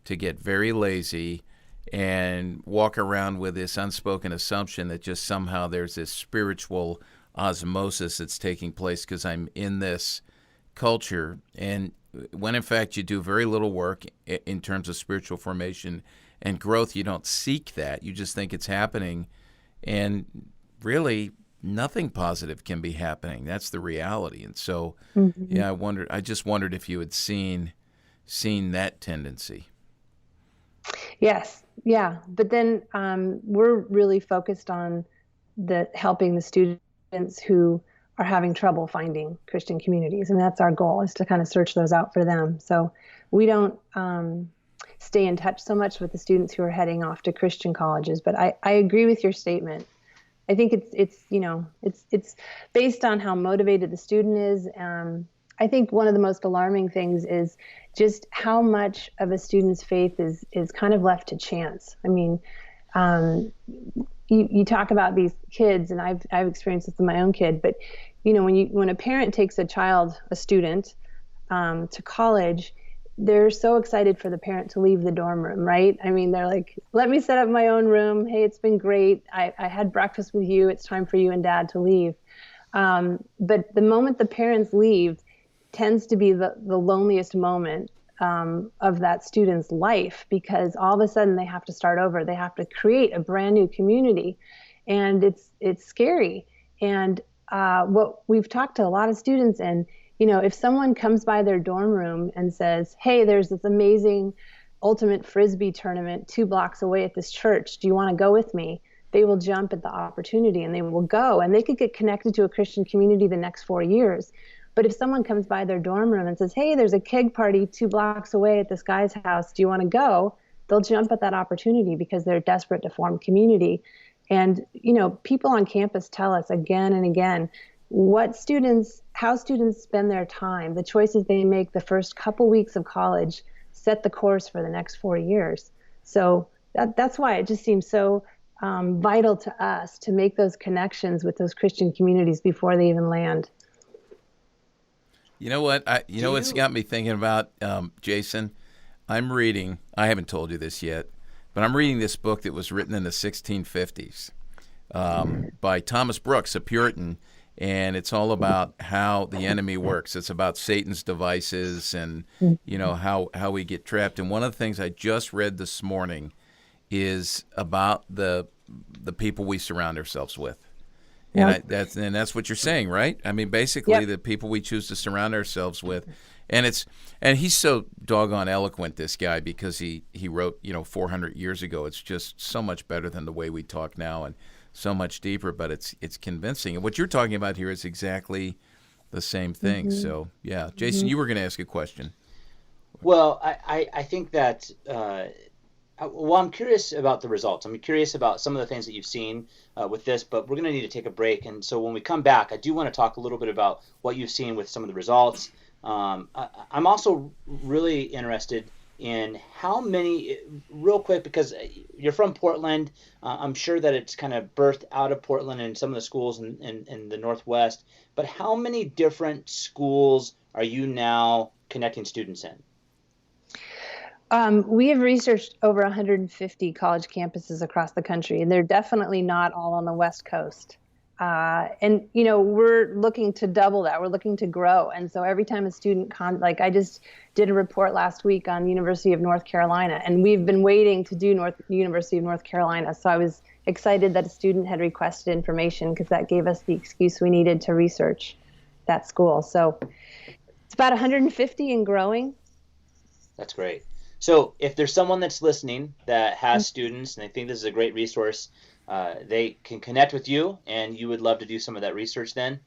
to get very lazy and walk around with this unspoken assumption that just somehow there's this spiritual osmosis that's taking place because I'm in this culture, and when in fact you do very little work in terms of spiritual formation and growth. You don't seek that. You just think it's happening, and really nothing positive can be happening. That's the reality. And so, yeah, I just wondered if you had seen that tendency. Yes. Yeah. But then we're really focused on helping the students who are having trouble finding Christian communities. And that's our goal, is to kind of search those out for them. So we don't stay in touch so much with the students who are heading off to Christian colleges. But I agree with your statement. I think it's based on how motivated the student is. I think one of the most alarming things is just how much of a student's faith is kind of left to chance. I mean, you talk about these kids, and I've experienced this with my own kid, but when a parent takes a student to college, they're so excited for the parent to leave the dorm room, right? I mean, they're like, let me set up my own room. Hey, it's been great. I had breakfast with you. It's time for you and dad to leave. But the moment the parents leave tends to be the loneliest moment of that student's life, because all of a sudden they have to start over. They have to create a brand new community, and it's scary. And what we've talked to a lot of students, and if someone comes by their dorm room and says, hey, there's this amazing ultimate Frisbee tournament 2 blocks away at this church, do you want to go with me? They will jump at the opportunity and they will go, and they could get connected to a Christian community the next 4 years. But if someone comes by their dorm room and says, hey, there's a keg party 2 blocks away at this guy's house, do you want to go? They'll jump at that opportunity because they're desperate to form community. And, people on campus tell us again and again how students spend their time, the choices they make the first couple weeks of college set the course for the next 4 years. So that's why it just seems so vital to us to make those connections with those Christian communities before they even land. You know what? What's got me thinking about, Jason? I'm reading, I haven't told you this yet, but I'm reading this book that was written in the 1650s by Thomas Brooks, a Puritan, and it's all about how the enemy works. It's about Satan's devices and, how we get trapped. And one of the things I just read this morning is about the people we surround ourselves with. And that's what you're saying, right? I mean, basically, the people we choose to surround ourselves with, and he's so doggone eloquent, this guy, because he wrote 400 years ago. It's just so much better than the way we talk now, and so much deeper. But it's convincing. And what you're talking about here is exactly the same thing. Mm-hmm. So yeah, Jason, you were going to ask a question. Well, I think that. Well, I'm curious about the results. I'm curious about some of the things that you've seen with this, but we're going to need to take a break. And so when we come back, I do want to talk a little bit about what you've seen with some of the results. I'm also really interested in how many, real quick, because you're from Portland. I'm sure that it's kind of birthed out of Portland and some of the schools in the Northwest. But how many different schools are you now connecting students in? We have researched over 150 college campuses across the country, and they're definitely not all on the West Coast. And we're looking to double that. We're looking to grow. And so every time a student I just did a report last week on University of North Carolina, and we've been waiting to do University of North Carolina. So I was excited that a student had requested information, because that gave us the excuse we needed to research that school. So it's about 150 and growing. That's great. So if there's someone that's listening that has students and they think this is a great resource, they can connect with you, and you would love to do some of that research then?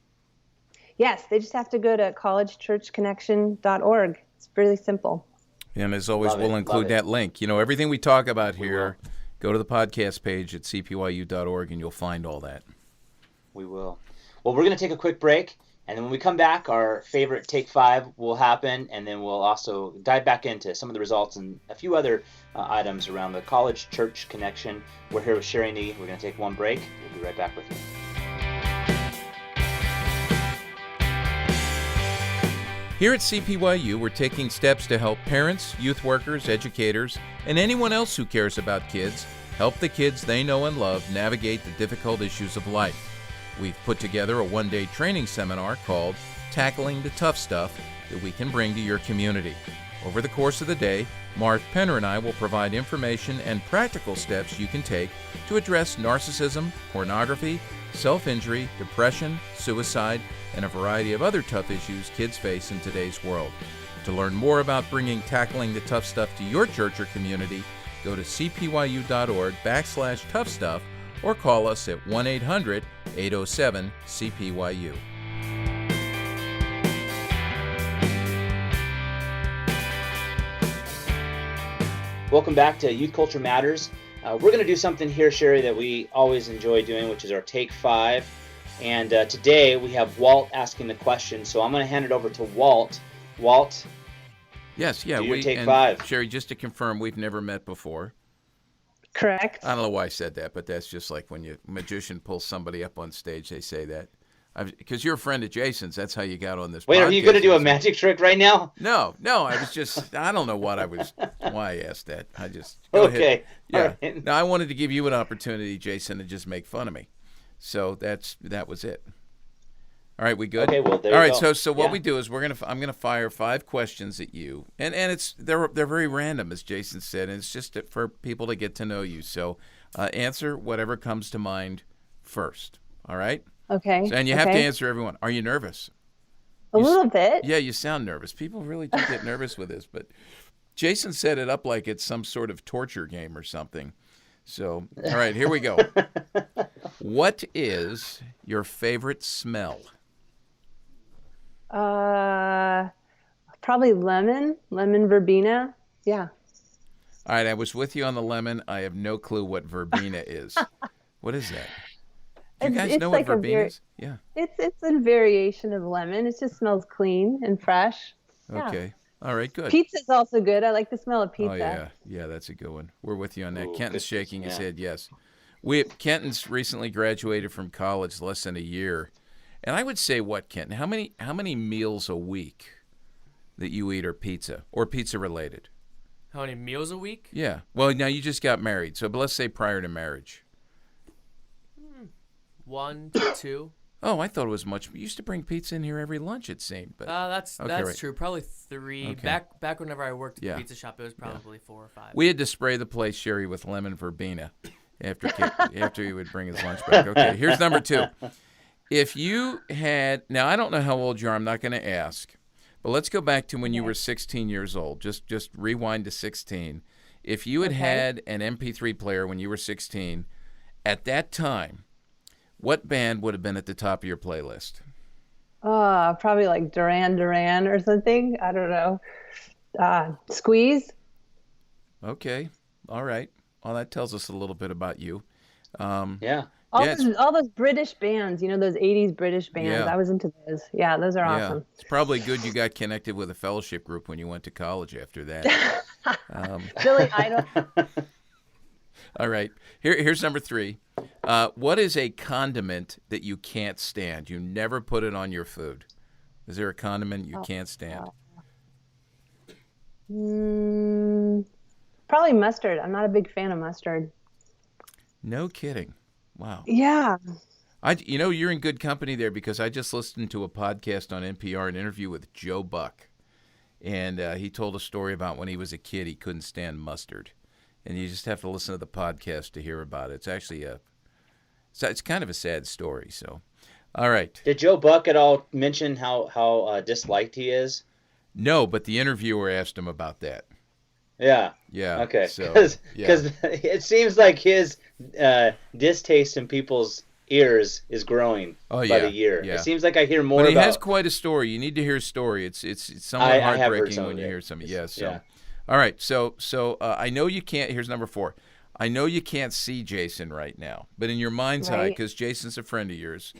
Yes, they just have to go to collegechurchconnection.org. It's really simple. And as always, we'll include that link. Everything we talk about here, go to the podcast page at cpyu.org, and you'll find all that. We will. Well, we're going to take a quick break. And then when we come back, our favorite Take 5 will happen, and then we'll also dive back into some of the results and a few other items around the College Church Connection. We're here with Sherri Nee. We're going to take one break. We'll be right back with you. Here at CPYU, we're taking steps to help parents, youth workers, educators, and anyone else who cares about kids help the kids they know and love navigate the difficult issues of life. We've put together a one-day training seminar called Tackling the Tough Stuff that we can bring to your community. Over the course of the day, Mark Penner and I will provide information and practical steps you can take to address narcissism, pornography, self-injury, depression, suicide, and a variety of other tough issues kids face in today's world. To learn more about bringing Tackling the Tough Stuff to your church or community, go to cpyu.org/toughstuff or call us at 1-800-807-CPYU. Welcome back to Youth Culture Matters. We're going to do something here, Sherri, that we always enjoy doing, which is our Take 5. And today we have Walt asking the question, so I'm going to hand it over to Walt. Walt? Yes, yeah. Take 5. Sherri, just to confirm, we've never met before. Correct. I don't know why I said that, but that's just like when a magician pulls somebody up on stage, they say that. Because you're a friend of Jason's, that's how you got on this podcast. Wait, are you going to do a magic trick right now? No, I was just, I don't know why I asked that. I just, go ahead. Yeah. Right. Now, I wanted to give you an opportunity, Jason, to just make fun of me. So that was it. All right, we good? Okay, well, there you go. All right, so what we do is I'm gonna fire 5 questions at you, and they're very random, as Jason said, and it's just for people to get to know you. So answer whatever comes to mind first. All right? Okay. And you have to answer everyone. Are you nervous? A little bit. Yeah, you sound nervous. People really do get nervous with this, but Jason set it up like it's some sort of torture game or something. So, all right, here we go. What is your favorite smell? Probably lemon verbena. Yeah. All right, I was with you on the lemon. I have no clue what verbena is. What is that? Do you guys know what verbena is? Yeah. It's a variation of lemon. It just smells clean and fresh. Okay. All right, good. Pizza's also good. I like the smell of pizza. Oh, yeah. Yeah, that's a good one. We're with you on that. Ooh, Kenton's good. shaking his Yeah. head, yes. Kenton's recently graduated from college less than a year. And I would say what, Kenton? How many meals a week that you eat are pizza or pizza related? How many meals a week? Yeah. Well, now you just got married, but let's say prior to marriage. 1 to 2. Oh, I thought it was much. We used to bring pizza in here every lunch, it seemed. But That's right. true. Probably 3. Okay. Back whenever I worked at Yeah. the pizza shop, it was probably 4 or 5. we had to spray the place, Sherry, with lemon verbena after he would bring his lunch back. Okay, here's number 2. If you had, now I don't know how old you are, I'm not going to ask, but let's go back to when you were 16 years old. Just rewind to 16. If you had had an MP3 player when you were 16, at that time, what band would have been at the top of your playlist? Probably like Duran Duran or something. I don't know. Squeeze. Okay, all right. Well, that tells us a little bit about you. Yeah. All those British bands, those 80s British bands. Yeah. I was into those. Yeah, those are awesome. It's probably good you got connected with a fellowship group when you went to college after that. Billy Idol. All right. Here's number 3. What is a condiment that you can't stand? You never put it on your food. Is there a condiment you can't stand? Probably mustard. I'm not a big fan of mustard. No kidding. Wow. Yeah. You're in good company there because I just listened to a podcast on NPR, an interview with Joe Buck. And he told a story about when he was a kid, he couldn't stand mustard. And you just have to listen to the podcast to hear about it. It's actually it's kind of a sad story. So, all right. Did Joe Buck at all mention how disliked he is? No, but the interviewer asked him about that. Yeah. Yeah. Okay. So, Because it seems like his distaste in people's ears is growing by the year. Yeah. It seems like I hear more But he about. has quite a story. You need to hear his story. It's somewhat I have heard heartbreaking some when of you it. hear something. Yeah. So, Yeah. all right. So I know you can't. Here's number 4. I know you can't see Jason right now, but in your mind's eye, because Jason's a friend of yours,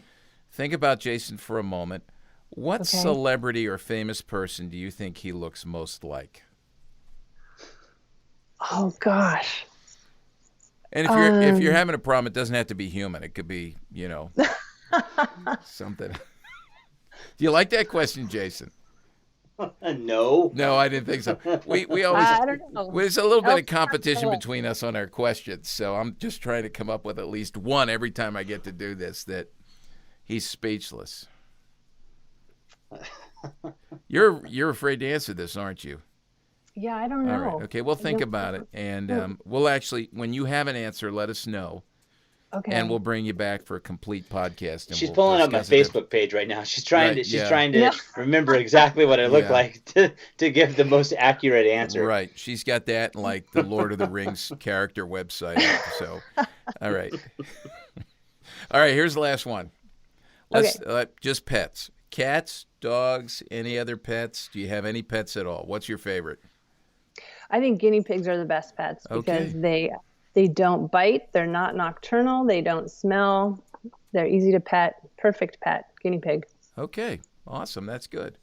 think about Jason for a moment. What celebrity or famous person do you think he looks most like? Oh gosh. And if you're having a problem, it doesn't have to be human. It could be, something. Do you like that question, Jason? No. No, I didn't think so. We always I don't know. there's a little bit of competition between us on our questions, so I'm just trying to come up with at least one every time I get to do this that he's speechless. You're afraid to answer this, aren't you? Yeah, I don't know. All right. Okay, we'll think about it, and we'll actually, when you have an answer, let us know. Okay. And we'll bring you back for a complete podcast. And She's we'll pulling up my discuss it. Facebook page right now. She's trying Right, to remember exactly what I look Yeah. like to give the most accurate answer. Right. She's got that in, like the Lord of the Rings character website. So, all right. All right, here's the last one. Let's just pets. Cats, dogs, any other pets? Do you have any pets at all? What's your favorite? I think guinea pigs are the best pets because they don't bite, they're not nocturnal, they don't smell, they're easy to pet. Perfect pet, guinea pig. Okay, awesome. That's good.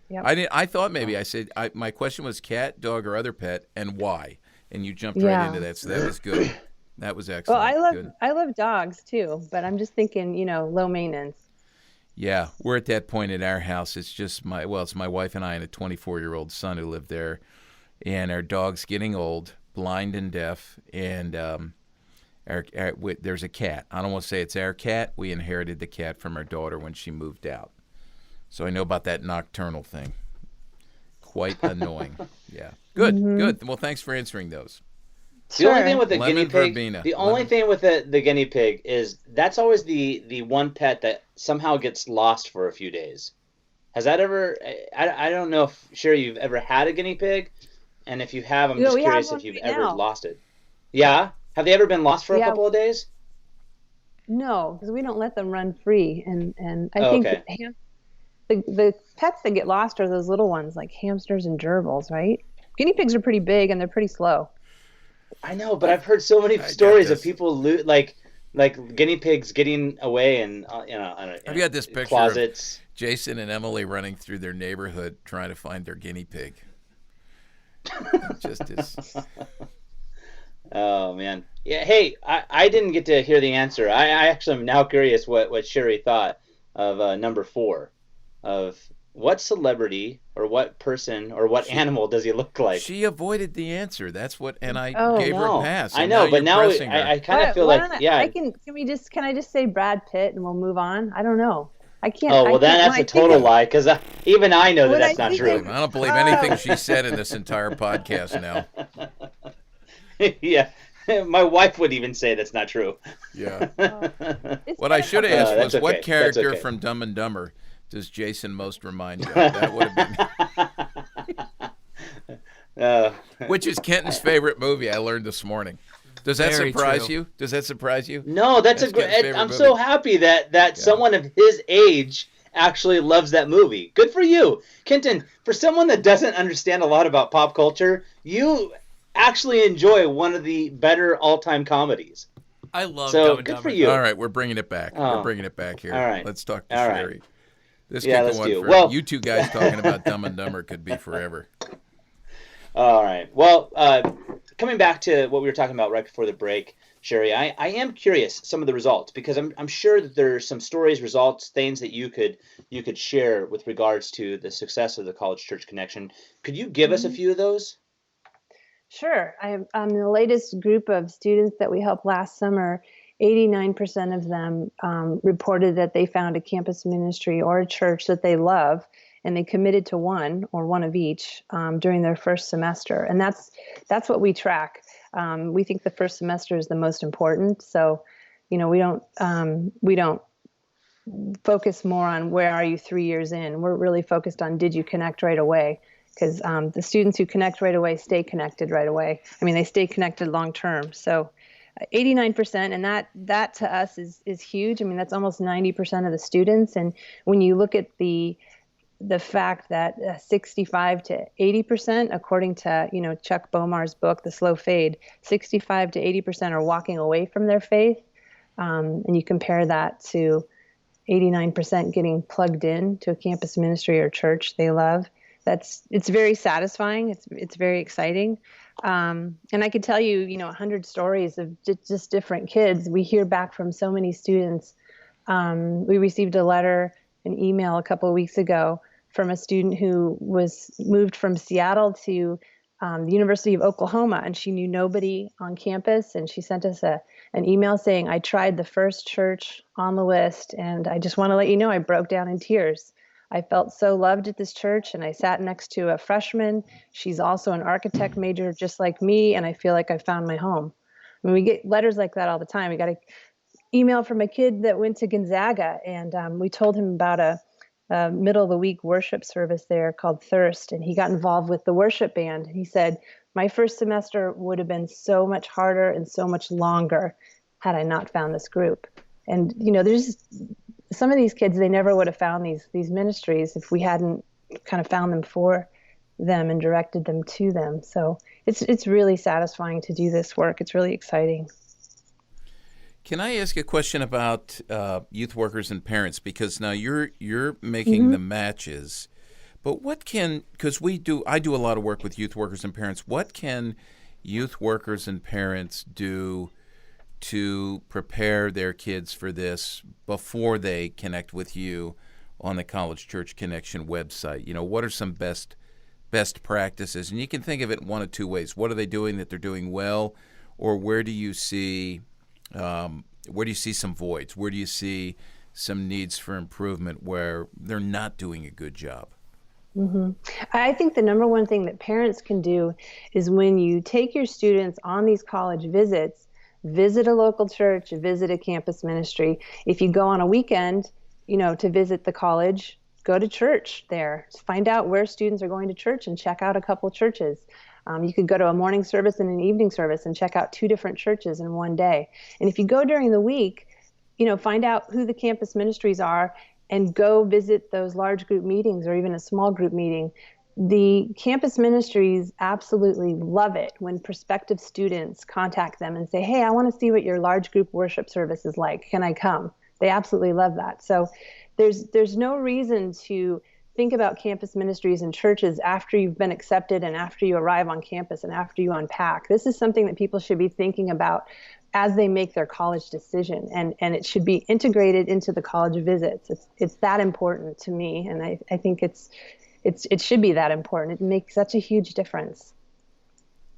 Yep. I thought maybe I said my question was cat, dog, or other pet, and why? And you jumped right into that, so that was good. That was excellent. Well, I love dogs too, but I'm just thinking, low maintenance. Yeah, we're at that point at our house. It's just it's my wife and I and a 24-year-old son who live there, and our dog's getting old, blind and deaf, and there's a cat. I don't want to say it's our cat. We inherited the cat from our daughter when she moved out. So I know about that nocturnal thing. Quite annoying. Yeah. Good, good. Well, thanks for answering those. The only thing with the Lemon guinea pig, verbena. the only thing with the guinea pig is that's always the one pet that somehow gets lost for a few days. Has that ever? I don't know if Sherri you've ever had a guinea pig, and if you have, I'm just curious if you've ever lost it. Yeah, have they ever been lost for a couple of days? No, because we don't let them run free, and I think the pets that get lost are those little ones like hamsters and gerbils, right? Guinea pigs are pretty big and they're pretty slow. I know, but I've heard so many stories of people like guinea pigs getting away and I've got this picture closets. Jason and Emily running through their neighborhood trying to find their guinea pig. It just is. Oh man, yeah. Hey, I didn't get to hear the answer. I actually am now curious what Sherri thought of number 4, of what celebrity or what person or what animal does he look like? She avoided the answer. That's what, and I gave her no. a pass. I know, but now pressing her. I kind of feel like, yeah. Can I just say Brad Pitt and we'll move on? I don't know. I can't. Oh, well, that's a total lie, because even I know that's not true. I don't believe anything she said in this entire podcast now. Yeah, my wife would even say that's not true. Yeah. What I should have asked was, okay. what character from Dumb and Dumber does Jason most remind you of? That would have been... Which is Kenton's favorite movie, I learned this morning. Does that surprise you? Does that surprise you? No, that's a great. I'm so happy that someone of his age actually loves that movie. Good for you, Kenton. For someone that doesn't understand a lot about pop culture, you actually enjoy one of the better all-time comedies. I love so Dumb and good Dumber. for you. All right, we're bringing it back. We're bringing it back here. All right. Let's talk to All Sherri. right. This Yeah, could let's go on do. forever. Well, you two guys talking about Dumb and Dumber could be forever. All right. Well, coming back to what we were talking about right before the break, Sherri, I am curious some of the results, because I'm sure that there's some stories, results, things that you could share with regards to the success of the College Church Connection. Could you give us a few of those? Sure. On the latest group of students that we helped last summer, 89% of them reported that they found a campus ministry or a church that they love, and they committed to one or one of each during their first semester. And that's what we track. We think the first semester is the most important. So, we don't focus more on where are you 3 years in. We're really focused on, did you connect right away? Because the students who connect right away stay connected right away. I mean, they stay connected long term. So 89%, and that to us is huge. I mean, that's almost 90% of the students. And when you look at the fact that 65 to 80%, according to Chuck Bomar's book, The Slow Fade, 65 to 80% are walking away from their faith, and you compare that to 89% getting plugged in to a campus ministry or church they love. It's very satisfying. It's very exciting. And I could tell you, 100 stories of just different kids. We hear back from so many students. We received an email a couple of weeks ago from a student who was moved from Seattle to the University of Oklahoma, and she knew nobody on campus. And she sent us an email saying, I tried the first church on the list, and I just want to let you know I broke down in tears. I felt so loved at this church, and I sat next to a freshman. She's also an architect major just like me, and I feel like I found my home. I mean, we get letters like that all the time. We got an email from a kid that went to Gonzaga, and we told him about a middle of the week worship service there called Thirst, and he got involved with the worship band. He said, my first semester would have been so much harder and so much longer had I not found this group. And, there's some of these kids, they never would have found these ministries if we hadn't kind of found them for them and directed them to them. So it's really satisfying to do this work. It's really exciting. Can I ask a question about youth workers and parents? Because now you're making the matches, but because I do a lot of work with youth workers and parents. What can youth workers and parents do to prepare their kids for this before they connect with you on the College Church Connection website? What are some best practices? And you can think of it one of two ways. What are they doing that they're doing well, or where do you see some voids? Where do you see some needs for improvement where they're not doing a good job? Mm-hmm. I think the number one thing that parents can do is when you take your students on these college visits, visit a local church, visit a campus ministry. If you go on a weekend, to visit the college, go to church there. Find out where students are going to church and check out a couple churches. You could go to a morning service and an evening service and check out 2 different churches in one day. And if you go during the week, find out who the campus ministries are and go visit those large group meetings or even a small group meeting. The campus ministries absolutely love it when prospective students contact them and say, hey, I want to see what your large group worship service is like. Can I come? They absolutely love that. So there's no reason to think about campus ministries and churches after you've been accepted and after you arrive on campus and after you unpack. This is something that people should be thinking about as they make their college decision, and it should be integrated into the college visits. It's that important to me, and I think it should be that important. It makes such a huge difference.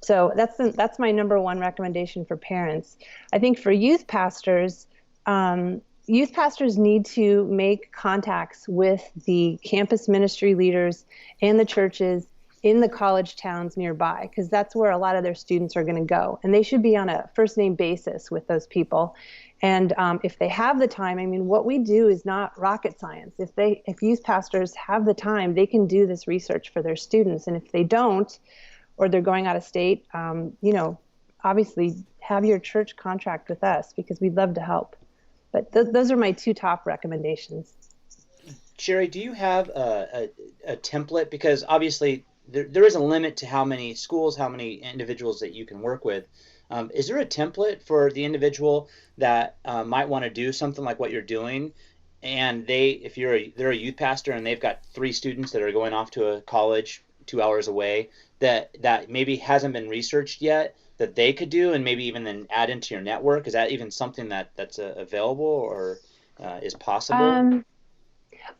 So that's my number one recommendation for parents. I think for youth pastors need to make contacts with the campus ministry leaders and the churches in the college towns nearby, because that's where a lot of their students are going to go. And they should be on a first name basis with those people. And if they have the time, I mean, what we do is not rocket science. If youth pastors have the time, they can do this research for their students. And if they don't, or they're going out of state, obviously have your church contract with us, because we'd love to help. But those are my two top recommendations. Sherri, do you have a template? Because obviously there is a limit to how many schools, how many individuals that you can work with. Is there a template for the individual that might want to do something like what you're doing, and they're a youth pastor and they've got 3 students that are going off to a college 2 hours away that maybe hasn't been researched yet, that they could do and maybe even then add into your network? Is that even something that's available or is possible?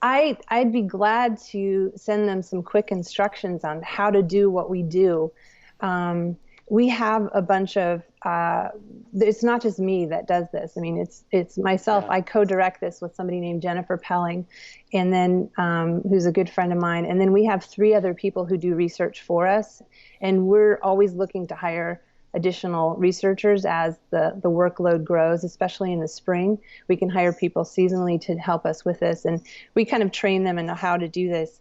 I'd be glad to send them some quick instructions on how to do what we do. We have a bunch of, it's not just me that does this. I mean, it's myself. Yeah. I co-direct this with somebody named Jennifer Pelling, and then who's a good friend of mine. And then we have 3 other people who do research for us. And we're always looking to hire additional researchers as the workload grows, especially in the spring. We can hire people seasonally to help us with this, and we kind of train them in how to do this.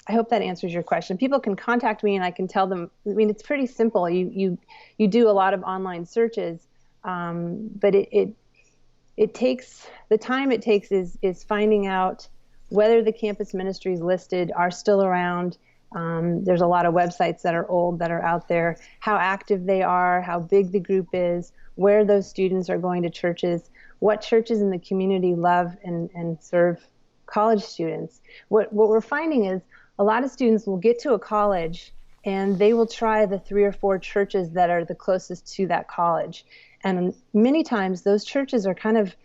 I hope that answers your question. People can contact me and I can tell them. I mean, it's pretty simple. You do a lot of online searches, but it takes the time it takes is finding out whether the campus ministries listed are still around. There's a lot of websites that are old that are out there, how active they are, how big the group is, where those students are going to churches, what churches in the community love and serve college students. What we're finding is a lot of students will get to a college and they will try the 3 or 4 churches that are the closest to that college. And many times those churches are kind of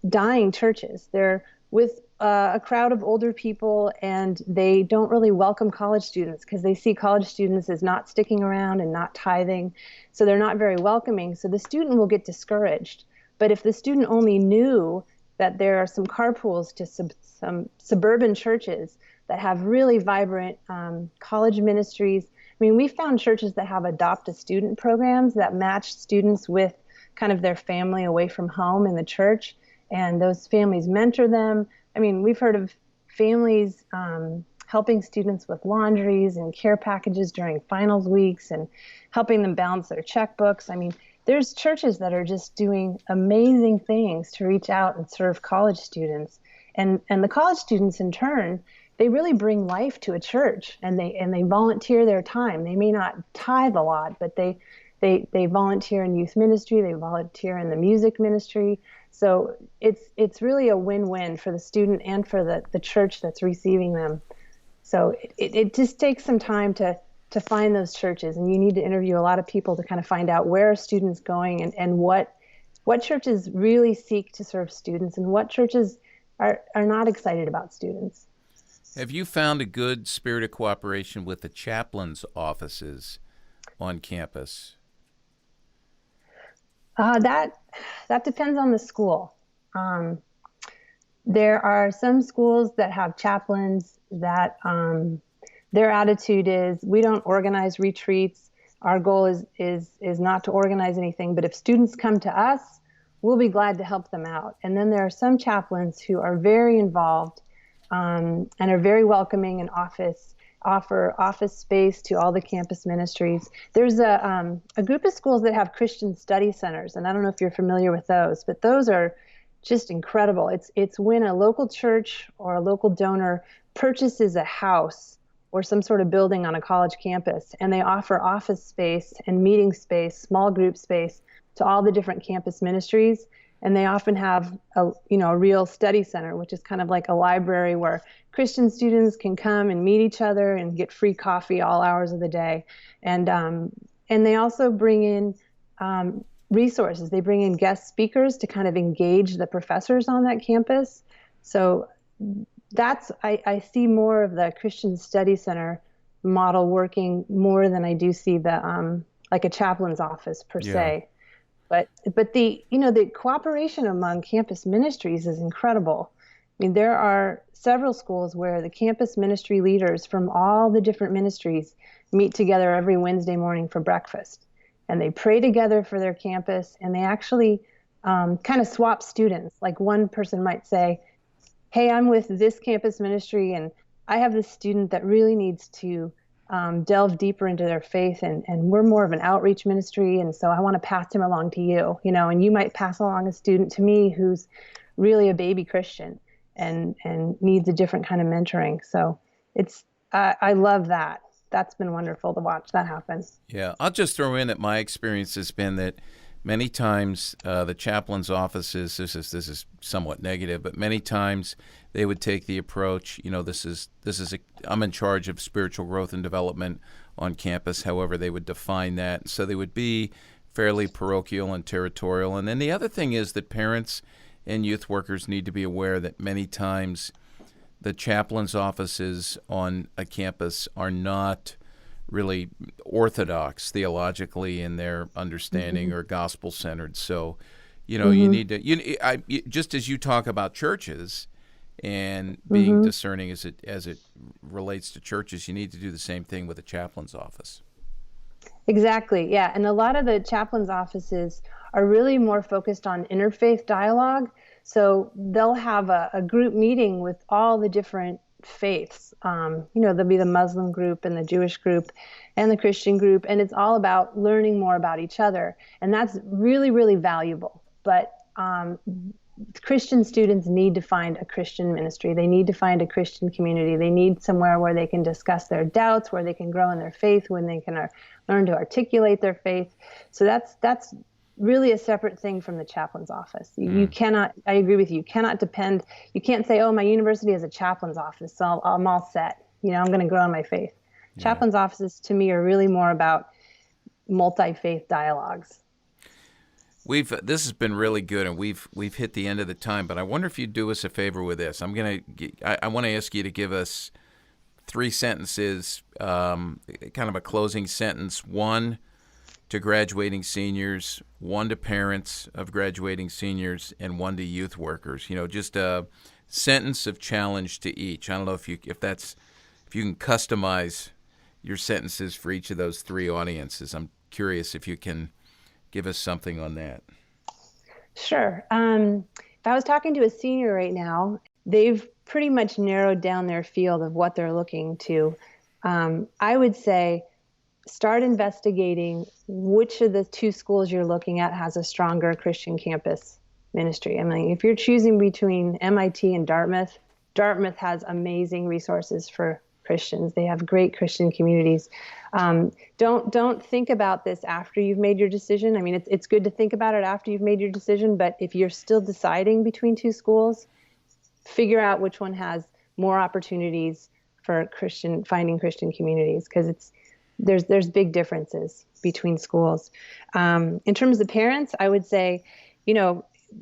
dying churches. They're with a crowd of older people, and they don't really welcome college students because they see college students as not sticking around and not tithing. So they're not very welcoming. So the student will get discouraged. But if the student only knew that there are some carpools to some suburban churches that have really vibrant college ministries. I mean, we found churches that have adopt-a-student programs that match students with kind of their family away from home in the church, and those families mentor them. I mean, we've heard of families helping students with laundries and care packages during finals weeks and helping them balance their checkbooks. I mean, there's churches that are just doing amazing things to reach out and serve college students. And the college students, in turn, they really bring life to a church, and they volunteer their time. They may not tithe a lot, but they volunteer in youth ministry, they volunteer in the music ministry. So it's really a win-win for the student and for the church that's receiving them. So it just takes some time to find those churches, and you need to interview a lot of people to kind of find out where are students going and what churches really seek to serve students and what churches are not excited about students. Have you found a good spirit of cooperation with the chaplains' offices on campus? That depends on the school. There are some schools that have chaplains that their attitude is, we don't organize retreats. Our goal is not to organize anything, but if students come to us, we'll be glad to help them out. And then there are some chaplains who are very involved and are very welcoming and offer office space to all the campus ministries. There's a group of schools that have Christian study centers, and I don't know if you're familiar with those, but those are just incredible. It's when a local church or a local donor purchases a house or some sort of building on a college campus, and they offer office space and meeting space, small group space to all the different campus ministries. And they often have a real study center, which is kind of like a library where Christian students can come and meet each other and get free coffee all hours of the day. And they also bring in resources. They bring in guest speakers to kind of engage the professors on that campus. So I see more of the Christian Study Center model working more than I do see the like a chaplain's office per se. But the cooperation among campus ministries is incredible. I mean, there are several schools where the campus ministry leaders from all the different ministries meet together every Wednesday morning for breakfast. And they pray together for their campus, and they actually kind of swap students. Like one person might say, hey, I'm with this campus ministry, and I have this student that really needs to delve deeper into their faith, and we're more of an outreach ministry, and so I want to pass him along to you, and you might pass along a student to me who's really a baby Christian and needs a different kind of mentoring. So I love that. That's been wonderful to watch that happen. Yeah, I'll just throw in that my experience has been that many times the chaplain's offices, this is somewhat negative, but many times they would take the approach, I'm in charge of spiritual growth and development on campus, however they would define that. So they would be fairly parochial and territorial. And then the other thing is that parents and youth workers need to be aware that many times the chaplain's offices on a campus are not really orthodox theologically in their understanding or gospel-centered. So, you need to, just as you talk about churches and being discerning as it relates to churches, you need to do the same thing with a chaplain's office. Exactly, yeah. And a lot of the chaplain's offices are really more focused on interfaith dialogue. So they'll have a group meeting with all the different faiths. There'll be the Muslim group and the Jewish group and the Christian group, and it's all about learning more about each other. And that's really, really valuable. But Christian students need to find a Christian ministry. They need to find a Christian community. They need somewhere where they can discuss their doubts, where they can grow in their faith, when they can learn to articulate their faith. So that's really a separate thing from the chaplain's office. You cannot, I agree with you, you can't say, oh, my university has a chaplain's office, so I'm all set. I'm going to grow in my faith. Yeah. Chaplain's offices to me are really more about multi-faith dialogues. This has been really good, and we've hit the end of the time, but I wonder if you'd do us a favor with this. I want to ask you to give us 3 sentences, kind of a closing sentence, 1 to graduating seniors, 1 to parents of graduating seniors, and 1 to youth workers. Just a sentence of challenge to each. I don't know if you can customize your sentences for each of those 3 audiences. I'm curious if you can give us something on that. Sure. If I was talking to a senior right now, they've pretty much narrowed down their field of what they're looking to. I would say start investigating which of the 2 schools you're looking at has a stronger Christian campus ministry. I mean, if you're choosing between MIT and Dartmouth has amazing resources for Christians. They have great Christian communities. Don't think about this after you've made your decision. I mean, it's good to think about it after you've made your decision, but if you're still deciding between 2 schools, figure out which one has more opportunities for finding Christian communities, because there's big differences between schools. In terms of parents, I would say,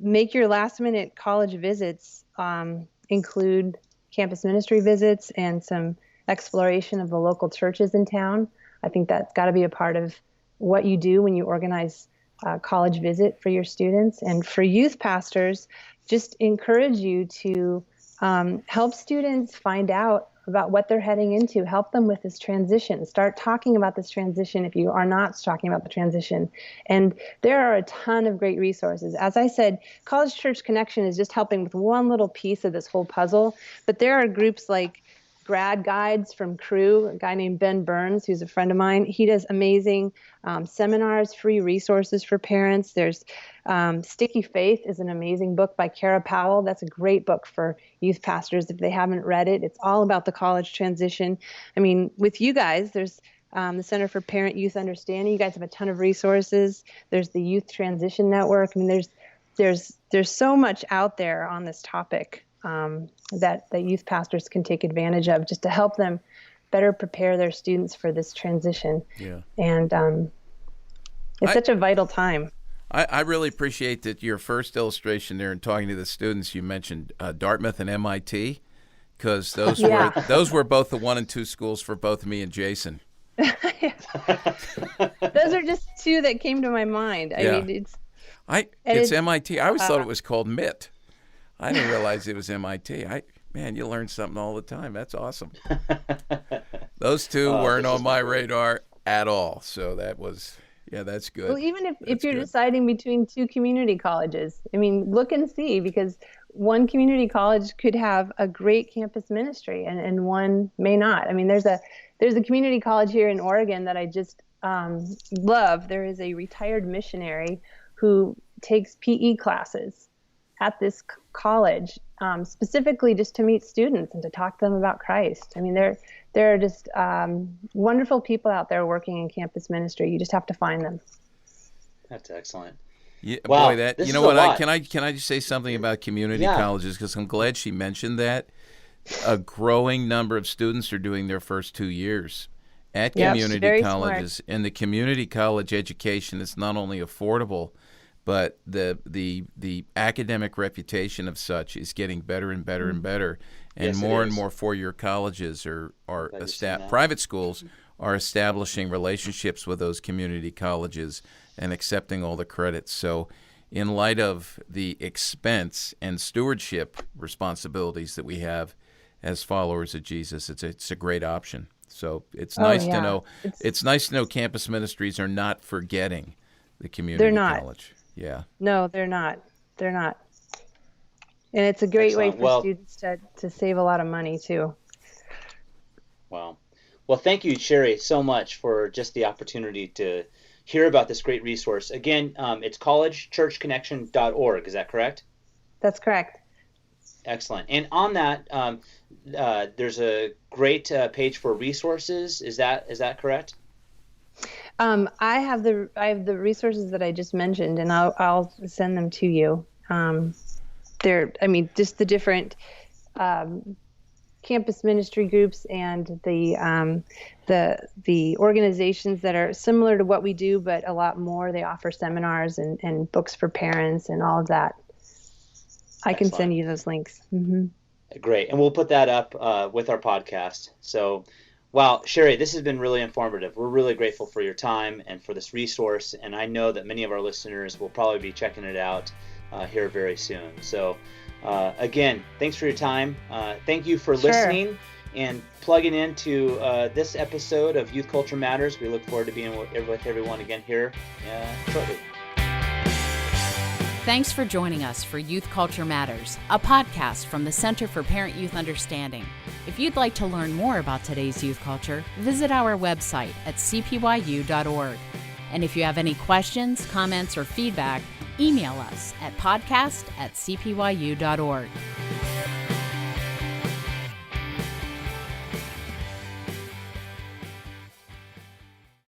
make your last minute college visits include campus ministry visits and some exploration of the local churches in town. I think that's got to be a part of what you do when you organize a college visit for your students. And for youth pastors, just encourage you to help students find out about what they're heading into, help them with this transition. Start talking about this transition if you are not talking about the transition. And there are a ton of great resources. As I said, College Church Connection is just helping with one little piece of this whole puzzle, but there are groups like Grad Guides from Cru, a guy named Ben Burns, who's a friend of mine. He does amazing seminars, free resources for parents. There's Sticky Faith is an amazing book by Kara Powell. That's a great book for youth pastors if they haven't read it. It's all about the college transition. I mean, with you guys, there's the Center for Parent Youth Understanding. You guys have a ton of resources. There's the Youth Transition Network. I mean, there's so much out there on this topic that the youth pastors can take advantage of just to help them better prepare their students for this transition. Yeah. And it's such a vital time. I really appreciate that your first illustration there and talking to the students, you mentioned Dartmouth and MIT, because those were both the 1 and 2 schools for both me and Jason. Those are just two that came to my mind. I mean, it's MIT. I always thought it was called MIT. I didn't realize it was MIT. Man, you learn something all the time. That's awesome. Those two weren't on my radar at all. So that's good. Well, even if you're deciding between 2 community colleges, I mean, look and see, because one community college could have a great campus ministry and one may not. I mean, there's a community college here in Oregon that I just love. There is a retired missionary who takes PE classes at this college, specifically just to meet students and to talk to them about Christ. I mean, there are just wonderful people out there working in campus ministry. You just have to find them. That's excellent. Yeah, wow, boy, that you know what? Can I just say something about community colleges, because I'm glad she mentioned that. A growing number of students are doing their first 2 years at community colleges, and the community college education is not only affordable, but the academic reputation of such is getting better and better and better, and more 4-year colleges are private schools are establishing relationships with those community colleges and accepting all the credits. So in light of the expense and stewardship responsibilities that we have as followers of Jesus, it's a great option. So it's nice to know. It's nice to know campus ministries are not forgetting the community college. Yeah. No, they're not. They're not. And it's a great way for students to save a lot of money too. Wow. Well, thank you, Sherri, so much for just the opportunity to hear about this great resource. Again, it's collegechurchconnection.org. Is that correct? That's correct. Excellent. And on that, there's a great page for resources. Is that correct? I have the resources that I just mentioned, and I'll send them to you. Just the different campus ministry groups and the organizations that are similar to what we do, but a lot more. They offer seminars and books for parents and all of that. I can send you those links. Mm-hmm. Great. And we'll put that up with our podcast. So, wow, Sherri, this has been really informative. We're really grateful for your time and for this resource. And I know that many of our listeners will probably be checking it out here very soon. So, again, thanks for your time. Thank you for listening and plugging into this episode of Youth Culture Matters. We look forward to being with everyone again here shortly. Thanks for joining us for Youth Culture Matters, a podcast from the Center for Parent-Youth Understanding. If you'd like to learn more about today's youth culture, visit our website at cpyu.org. And if you have any questions, comments, or feedback, email us at podcast@cpyu.org.